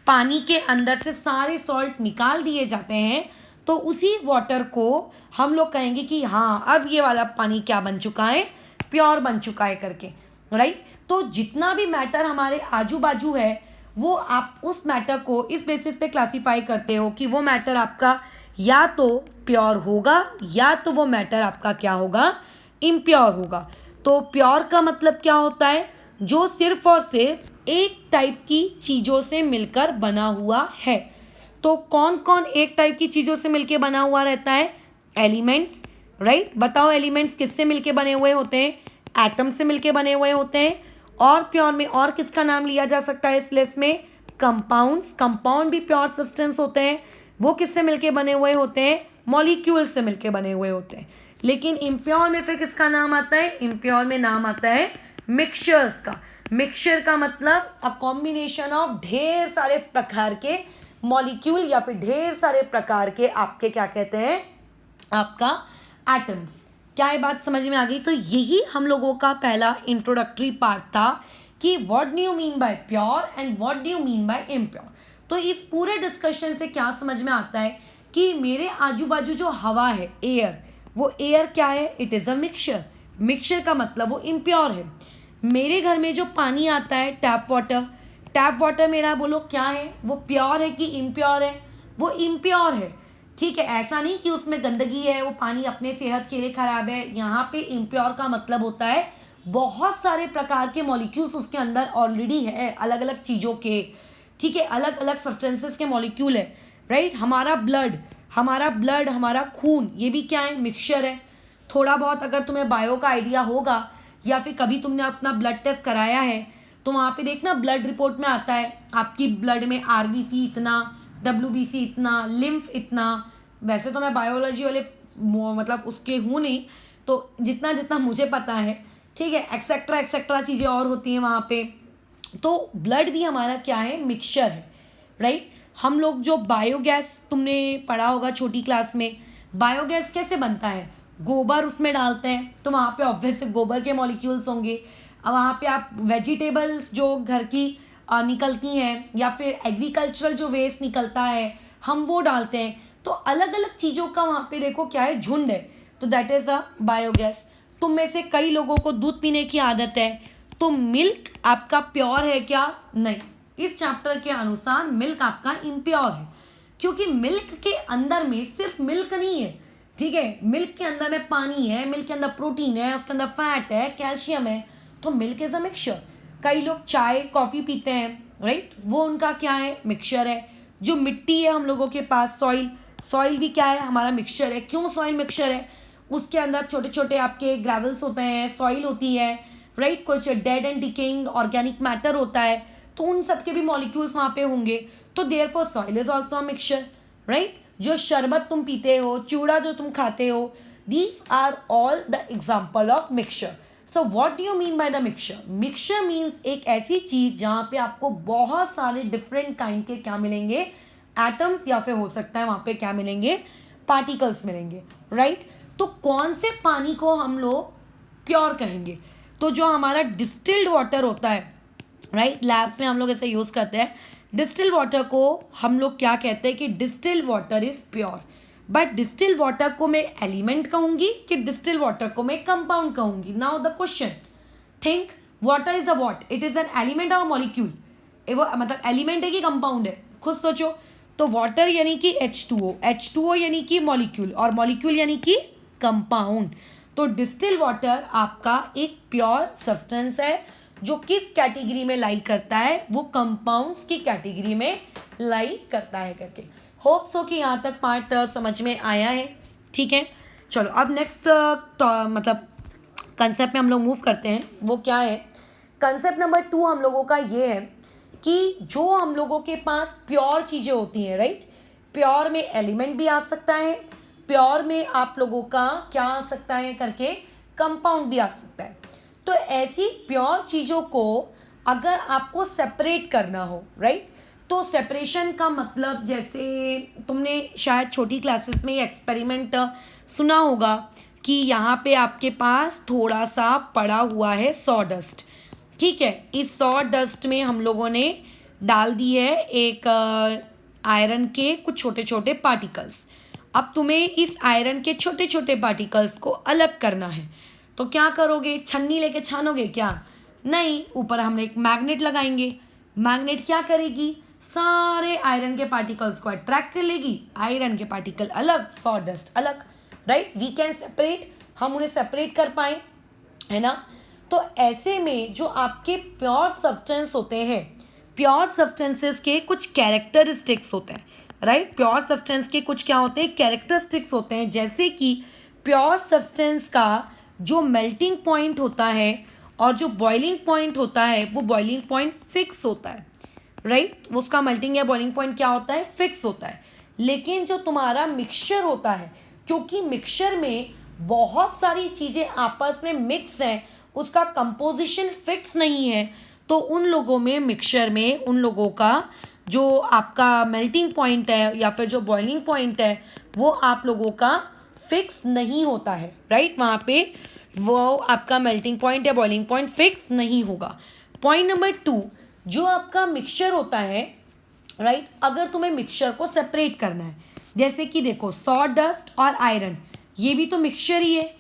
पानी के अंदर से सारे सॉल्ट निकाल दिए जाते हैं, तो उसी वाटर को हम लोग कहेंगे कि हाँ अब ये वाला पानी क्या बन चुका है, प्योर बन चुका है करके, राइट। तो जितना भी मैटर हमारे आजू बाजू है, वो आप उस मैटर को इस बेसिस पे क्लासीफाई करते हो कि वो मैटर आपका या तो प्योर होगा या तो वो मैटर आपका क्या होगा, इम्प्योर होगा। तो प्योर का मतलब क्या होता है, जो सिर्फ और सिर्फ एक टाइप की चीज़ों से मिलकर बना हुआ है। तो कौन कौन एक टाइप की चीज़ों से मिलकर बना हुआ रहता है? Elements, right. बताओ एलिमेंट्स किससे मिलके बने हुए होते हैं? एटम से मिलके बने हुए होते हैं। और प्योर में और किसका नाम लिया जा सकता है इस लिस्ट में? कंपाउंड्स। कंपाउंड भी प्योर सब्सटेंस होते हैं। वो किससे मिलके बने हुए होते हैं? मॉलिक्यूल से मिलके बने हुए होते हैं। लेकिन इम्प्योर में फिर किसका नाम आता है? इम्प्योर में नाम आता है मिक्सचर्स का। मिक्सचर का मतलब अ कॉम्बिनेशन ऑफ ढेर सारे प्रकार के मॉलिक्यूल या फिर ढेर सारे प्रकार के आपके क्या कहते हैं, आपका एटम्स। क्या ये बात समझ में आ गई? तो यही हम लोगों का पहला इंट्रोडक्टरी पार्ट था कि what do you mean bye pure and what do you mean bye impure. तो इस पूरे डिस्कशन से क्या समझ में आता है कि मेरे आजू बाजू जो हवा है, एयर, वो एयर क्या है? It is a mixture. Mixture का मतलब वो इम्प्योर है। मेरे घर में जो पानी आता है, टैप वाटर, टैप वाटर मेरा बोलो क्या है, वो प्योर है कि इम्प्योर है? वो इम्प्योर है, ठीक है। ऐसा नहीं कि उसमें गंदगी है, वो पानी अपने सेहत के लिए ख़राब है। यहाँ पे इम्प्योर का मतलब होता है बहुत सारे प्रकार के मॉलिक्यूल्स उसके अंदर ऑलरेडी है, अलग अलग चीज़ों के, ठीक है, अलग अलग सब्सटेंसेस के मॉलिक्यूल है, राइट। हमारा ब्लड, हमारा खून, ये भी क्या है? मिक्सचर है। थोड़ा बहुत अगर तुम्हें बायो का आइडिया होगा या फिर कभी तुमने अपना ब्लड टेस्ट कराया है, तो वहाँ पे देखना ब्लड रिपोर्ट में आता है आपकी ब्लड में आरबीसी इतना, डब्ल्यूबीसी इतना, लिम्फ इतना। वैसे तो मैं बायोलॉजी वाले मतलब उसके हूँ नहीं, तो जितना जितना मुझे पता है, ठीक है, एक्सेट्रा एक्सेट्रा चीज़ें और होती हैं वहाँ पे। तो ब्लड भी हमारा क्या है? मिक्सचर है, राइट। हम लोग जो बायोगैस, तुमने पढ़ा होगा छोटी क्लास में, बायोगैस कैसे बनता है? गोबर उसमें डालते हैं, तो वहाँ पे ऑब्वियस गोबर के मॉलिक्यूल्स होंगे। अब वहाँ पे आप वेजिटेबल्स जो घर की निकलती हैं या फिर एग्रीकल्चरल जो वेस्ट निकलता है, हम वो डालते हैं। तो अलग अलग चीज़ों का वहाँ पे देखो क्या है, झुंड है। तो दैट इज़ अ बायोगैस। तुम में से कई लोगों को दूध पीने की आदत है, तो मिल्क आपका प्योर है क्या? नहीं, इस चैप्टर के अनुसार मिल्क आपका इम्प्योर है। क्योंकि मिल्क के अंदर में सिर्फ मिल्क नहीं है, ठीक है, मिल्क के अंदर में पानी है, मिल्क के अंदर प्रोटीन है, उसके अंदर फैट है, कैल्शियम है। तो मिल्क इज अ मिक्सचर। कई लोग चाय कॉफ़ी पीते हैं, राइट, वो उनका क्या है? मिक्सचर है। जो मिट्टी है हम लोगों के पास, सॉइल, सॉइल भी क्या है? हमारा मिक्सचर है। क्यों सॉइल मिक्सचर है? उसके अंदर छोटे छोटे आपके ग्रेवल्स होते हैं, सॉइल होती है, राइट, कुछ dead and decaying organic matter होता है, तो उन सब के भी मॉलिक्यूल्स वहाँ पे होंगे। तो therefore soil is also a mixture, right. जो शरबत तुम पीते हो, चूड़ा जो तुम खाते हो, these are all the example of mixture. So what do you mean by the mixture? Mixture means एक ऐसी चीज जहाँ पे आपको बहुत सारे डिफरेंट काइंड के क्या मिलेंगे? एटम्स, या फिर हो सकता है वहाँ पे क्या मिलेंगे? पार्टिकल्स मिलेंगे, राइट। तो कौन से पानी को हम लोग प्योर कहेंगे? तो जो हमारा डिस्टिल्ड वाटर होता है, राइट, लैब्स में हम लोग ऐसे यूज़ करते हैं, डिस्टिल वाटर को हम लोग क्या कहते हैं कि distil water is pure. But distil water को मैं एलिमेंट कहूँगी कि डिस्टिल वाटर को मैं कंपाउंड कहूँगी? Now the question, think, water is a what, it is an element और मॉलिक्यूल, वो मतलब एलिमेंट है कि कंपाउंड है, खुद सोचो। तो वाटर यानी कि H2O, H2O यानी कि मॉलिक्यूल, और मॉलिक्यूल यानी कि कंपाउंड। तो डिस्टिल वाटर आपका एक प्योर सब्सटेंस है जो किस कैटेगरी में लाई करता है, वो कंपाउंड्स की कैटेगरी में लाई करता है करके। होप सो कि यहाँ तक पार्ट समझ में आया है। ठीक है, चलो अब नेक्स्ट मतलब कंसेप्ट में हम लोग मूव करते हैं। वो क्या है, कंसेप्ट नंबर 2 हम लोगों का ये है कि जो हम लोगों के पास प्योर चीज़ें होती हैं, राइट, प्योर में एलिमेंट भी आ सकता है, प्योर में आप लोगों का क्या आ सकता है करके, कंपाउंड भी आ सकता है। तो ऐसी प्योर चीज़ों को अगर आपको सेपरेट करना हो, राइट, तो सेपरेशन का मतलब, जैसे तुमने शायद छोटी क्लासेस में ये एक्सपेरिमेंट सुना होगा कि यहाँ पे आपके पास थोड़ा सा पड़ा हुआ है सॉडस्ट। ठीक है, इस सॉडस्ट में हम लोगों ने डाल दी है एक आयरन के कुछ छोटे छोटे पार्टिकल्स। अब तुम्हें इस आयरन के छोटे छोटे पार्टिकल्स को अलग करना है, तो क्या करोगे, छन्नी लेके छानोगे क्या? नहीं, ऊपर हमने एक मैग्नेट लगाएंगे। मैग्नेट क्या करेगी, सारे आयरन के पार्टिकल्स को अट्रैक्ट कर लेगी, आयरन के पार्टिकल अलग, सॉडस्ट अलग, राइट, वी कैन सेपरेट, हम उन्हें सेपरेट कर पाए, है ना। तो ऐसे में जो आपके प्योर सब्सटेंस होते हैं, प्योर सब्सटेंसेस के कुछ कैरेक्टरिस्टिक्स होते हैं, राइट, प्योर सब्सटेंस के कुछ क्या होते हैं, कैरेक्टरिस्टिक्स होते हैं। जैसे कि प्योर सब्सटेंस का जो मेल्टिंग पॉइंट होता है और जो बॉइलिंग पॉइंट होता है, वो बॉइलिंग पॉइंट फिक्स होता है, राइट, उसका मेल्टिंग या बॉइलिंग पॉइंट क्या होता है, फिक्स होता है। लेकिन जो तुम्हारा मिक्सचर होता है, क्योंकि मिक्सचर में बहुत सारी चीज़ें आपस में मिक्स हैं, उसका कंपोजिशन फिक्स नहीं है, तो उन लोगों में, मिक्सचर में उन लोगों का जो आपका मेल्टिंग पॉइंट है या फिर जो बॉइलिंग पॉइंट है, वो आप लोगों का फिक्स नहीं होता है, राइट, वहाँ पे वो आपका मेल्टिंग पॉइंट या बॉइलिंग पॉइंट फिक्स नहीं होगा। पॉइंट नंबर 2, जो आपका मिक्सचर होता है, राइट, अगर तुम्हें मिक्सचर को सेपरेट करना है, जैसे कि देखो सॉडस्ट और आयरन, ये भी तो मिक्सचर ही है,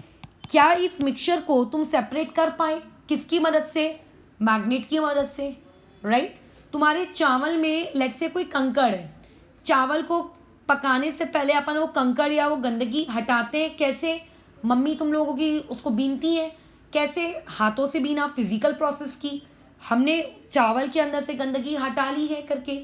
क्या इस मिक्सचर को तुम सेपरेट कर पाए, किसकी मदद से, मैग्नेट की मदद से, राइट। तुम्हारे चावल में लेट से कोई कंकड़ है, चावल को पकाने से पहले अपन वो कंकड़ या वो गंदगी हटाते हैं कैसे, मम्मी तुम लोगों की उसको बीनती है कैसे, हाथों से बीना, फिजिकल प्रोसेस की, हमने चावल के अंदर से गंदगी हटा ली है करके,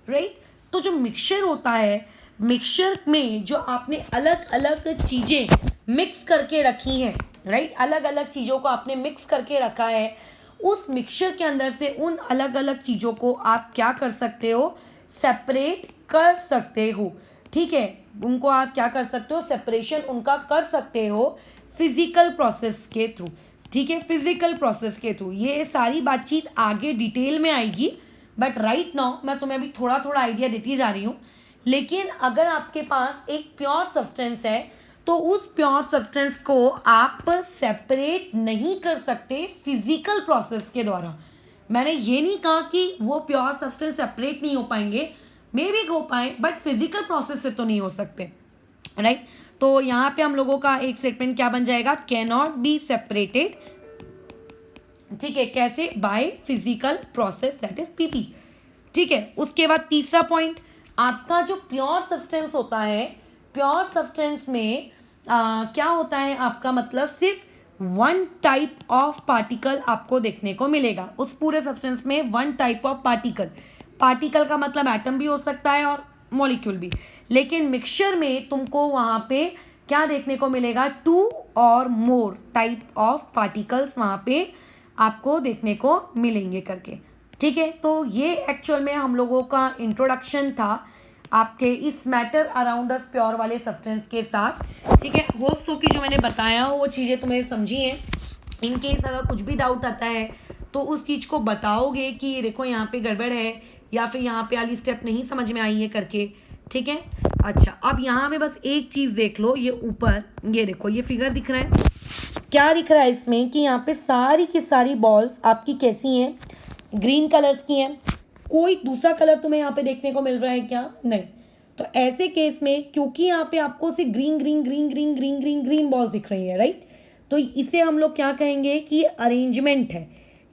राइट। तो जो मिक्सचर होता है, मिक्सचर में जो आपने अलग अलग चीज़ें मिक्स करके रखी हैं, राइट, अलग अलग चीज़ों को आपने मिक्स करके रखा है, उस मिक्सचर के अंदर से उन अलग अलग चीज़ों को आप क्या कर सकते हो, सेपरेट कर सकते हो। ठीक है, उनको आप क्या कर सकते हो, सेपरेशन उनका कर सकते हो फिजिकल प्रोसेस के थ्रू। ठीक है, फिजिकल प्रोसेस के थ्रू, ये सारी बातचीत आगे डिटेल में आएगी, बट राइट नाउ मैं तुम्हें अभी थोड़ा थोड़ा आइडिया देती जा रही हूँ। लेकिन अगर आपके पास एक प्योर सब्सटेंस है, तो उस प्योर सब्सटेंस को आप सेपरेट नहीं कर सकते फिजिकल प्रोसेस के द्वारा। मैंने ये नहीं कहा कि वो प्योर सब्सटेंस सेपरेट नहीं हो पाएंगे, मे भी हो पाए, बट फिजिकल प्रोसेस से तो नहीं हो सकते, राइट। तो यहाँ पे हम लोगों का एक स्टेटमेंट क्या बन जाएगा, कैन नॉट बी सेपरेटेड। ठीक है, कैसे, by physical process, that is PP. ठीक है, उसके बाद तीसरा पॉइंट, आपका जो प्योर सब्सटेंस होता है, प्योर सब्सटेंस में क्या होता है, आपका मतलब सिर्फ वन टाइप ऑफ पार्टिकल आपको देखने को मिलेगा उस पूरे सब्सटेंस में, one type of particle, particle का मतलब एटम भी हो सकता है और मॉलिक्यूल भी, लेकिन मिक्सचर में तुमको वहाँ पे क्या देखने को मिलेगा, 2 और मोर टाइप ऑफ पार्टिकल्स वहाँ पे आपको देखने को मिलेंगे करके। ठीक है, तो ये एक्चुअल में हम लोगों का इंट्रोडक्शन था आपके इस मैटर अराउंड अस प्योर वाले सब्सटेंस के साथ। ठीक है, होप सो कि जो मैंने बताया वो चीज़ें तुम्हें समझी हैं। इन केस अगर कुछ भी डाउट आता है तो उस चीज़ को बताओगे कि देखो यहाँ पे गड़बड़ है, या फिर यहाँ पे वाली स्टेप नहीं समझ में आई है करके। ठीक है, अच्छा, अब यहाँ पे बस एक चीज़ देख लो, ये ऊपर ये देखो, ये फिगर दिख रहा है, क्या दिख रहा है इसमें कि यहाँ पे सारी की सारी बॉल्स आपकी कैसी हैं, ग्रीन कलर्स की हैं, कोई दूसरा कलर तुम्हें यहाँ पे देखने को मिल रहा है क्या, नहीं। तो ऐसे केस में, क्योंकि यहाँ पे आपको सिर्फ green green green green green green green balls दिख रही है, राइट, तो इसे हम लोग क्या कहेंगे कि अरेंजमेंट है,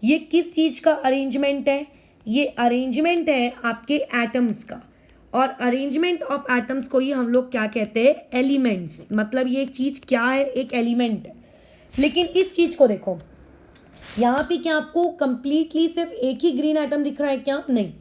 ये किस चीज़ का अरेंजमेंट है? ये अरेंजमेंट है आपके एटम्स का, और अरेंजमेंट ऑफ एटम्स को ही हम लोग क्या कहते हैं? एलिमेंट्स। मतलब ये एक चीज़ क्या है? एक एलिमेंट है। लेकिन इस चीज़ को देखो, यहाँ पे क्या आपको कंप्लीटली सिर्फ एक ही ग्रीन एटम दिख रहा है क्या? नहीं,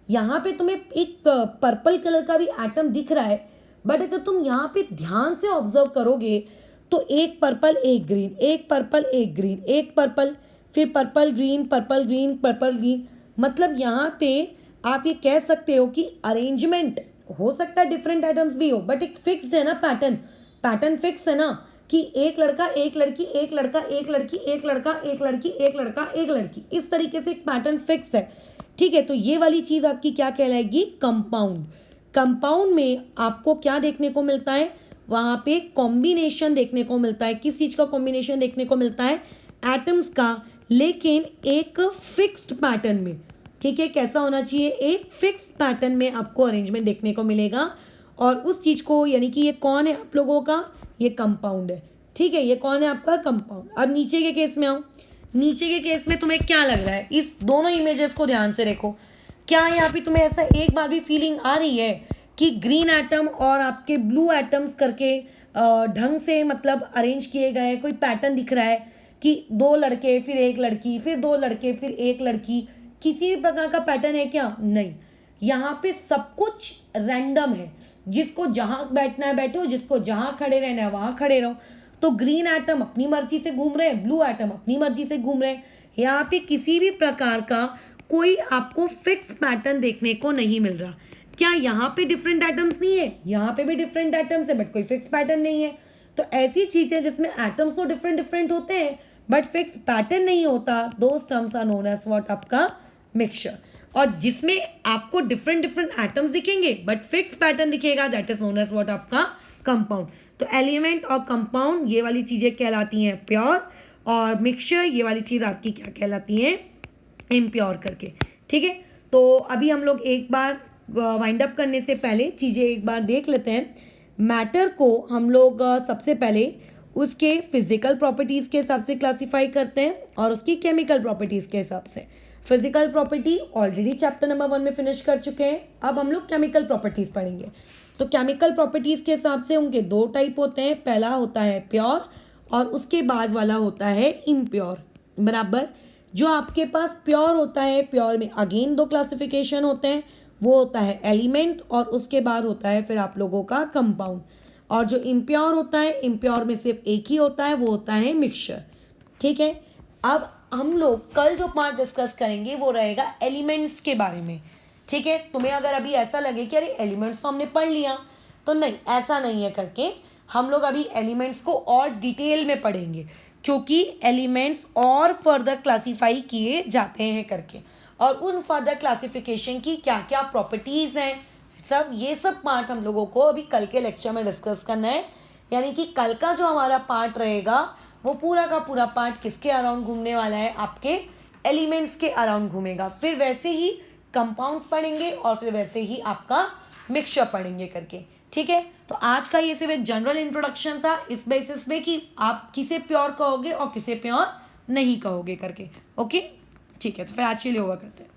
यहाँ पे तुम्हें एक पर्पल कलर का भी एटम दिख रहा है, बट अगर तुम यहाँ पे ध्यान से ऑब्जर्व करोगे तो एक पर्पल एक ग्रीन, एक पर्पल एक ग्रीन, एक पर्पल, फिर purple green, purple green, purple green. मतलब यहाँ पे आप ये कह सकते हो कि अरेंजमेंट हो सकता है डिफरेंट एटम्स भी हो, बट एक फिक्स्ड है ना पैटर्न। पैटर्न फिक्स है ना कि एक लड़का एक लड़की, एक लड़का एक लड़की, एक लड़का एक लड़की, एक लड़का एक लड़की, इस तरीके से एक पैटर्न फिक्स है। ठीक है, तो ये वाली चीज़ आपकी क्या कहलाएगी? कंपाउंड। कंपाउंड में आपको क्या देखने को मिलता है? वहाँ पे कॉम्बिनेशन देखने को मिलता है। किस चीज़ का कॉम्बिनेशन देखने को मिलता है? एटम्स का, लेकिन एक फिक्स्ड पैटर्न में। ठीक है, कैसा होना चाहिए? एक फिक्स पैटर्न में आपको अरेंजमेंट देखने को मिलेगा। और उस चीज़ को, यानी कि ये कौन है आप लोगों का? ये कंपाउंड है। ठीक है, ये कौन है आपका? कंपाउंड। अब नीचे के केस में आओ। नीचे के केस में तुम्हें क्या लग रहा है? इस दोनों इमेजेस को ध्यान से देखो। क्या यहाँ पे तुम्हें ऐसा एक बार भी फीलिंग आ रही है कि ग्रीन एटम और आपके ब्लू एटम्स करके ढंग से मतलब अरेंज किए गए हैं? कोई पैटर्न दिख रहा है कि दो लड़के फिर एक लड़की, फिर दो लड़के फिर एक लड़की? किसी भी प्रकार का पैटर्न है क्या? नहीं। यहाँ पे सब कुछ रैंडम है। जिसको जहाँ बैठना है बैठो, जिसको जहाँ खड़े रहना है वहाँ खड़े रहो। तो ग्रीन एटम अपनी मर्जी से घूम रहे हैं, ब्लू एटम अपनी मर्जी से घूम रहे हैं। यहाँ पे किसी भी प्रकार का कोई आपको फिक्स पैटर्न देखने को नहीं मिल रहा। क्या यहाँ पे डिफरेंट एटम्स नहीं है? यहाँ पे भी डिफरेंट एटम्स है, बट कोई फिक्स पैटर्न नहीं है। तो ऐसी चीजें जिसमें एटम्स तो डिफरेंट डिफरेंट होते हैं बट फिक्स पैटर्न नहीं होता, those terms are known as what? आपका मिक्सचर। और जिसमें आपको डिफरेंट डिफरेंट एटम्स दिखेंगे बट फिक्स पैटर्न दिखेगा, that is known as what? आपका कंपाउंड। तो एलिमेंट और कंपाउंड ये वाली चीजें कहलाती हैं प्योर, और मिक्सचर ये वाली चीज आपकी क्या कहलाती है? इम्प्योर करके। ठीक है, तो अभी हम लोग एक बार वाइंड अप करने से पहले चीजें एक बार देख लेते हैं। मैटर को हम लोग सबसे पहले उसके फिजिकल प्रॉपर्टीज के हिसाब से क्लासिफाई करते हैं और उसकी केमिकल प्रॉपर्टीज के हिसाब से। Physical property already chapter number 1 में फिनिश कर चुके हैं। अब हम लोग केमिकल प्रॉपर्टीज पढ़ेंगे। तो केमिकल प्रॉपर्टीज के हिसाब से उनके दो टाइप होते हैं। पहला होता है प्योर और उसके बाद वाला होता है इम्प्योर। बराबर। जो आपके पास प्योर होता है, प्योर में अगेन दो क्लासिफिकेशन होते हैं। वो होता है एलिमेंट और उसके बाद होता है फिर आप लोगों का कंपाउंड। और जो इम्प्योर होता है, इम्प्योर में सिर्फ एक ही होता है, वो होता है मिक्सचर। ठीक है, अब हम लोग कल जो पार्ट डिस्कस करेंगे वो रहेगा एलिमेंट्स के बारे में। ठीक है, तुम्हें अगर अभी ऐसा लगे कि अरे एलिमेंट्स तो हमने पढ़ लिया, तो नहीं, ऐसा नहीं है करके हम लोग अभी एलिमेंट्स को और डिटेल में पढ़ेंगे, क्योंकि एलिमेंट्स और फर्दर क्लासीफाई किए जाते हैं करके, और उन फर्दर क्लासिफिकेशन की क्या क्या प्रॉपर्टीज़ हैं, सब ये सब पार्ट हम लोगों को अभी कल के लेक्चर में डिस्कस करना है। यानी कि कल का जो हमारा पार्ट रहेगा वो पूरा का पूरा पार्ट किसके अराउंड घूमने वाला है? आपके एलिमेंट्स के अराउंड घूमेगा। फिर वैसे ही कंपाउंड्स पढ़ेंगे और फिर वैसे ही आपका मिक्सचर पढ़ेंगे करके। ठीक है, तो आज का ये सिर्फ एक जनरल इंट्रोडक्शन था इस बेसिस पे कि आप किसे प्योर कहोगे और किसे प्योर नहीं कहोगे करके। ओके, ठीक है, तो फिर आज के लिए ओवर करते हैं।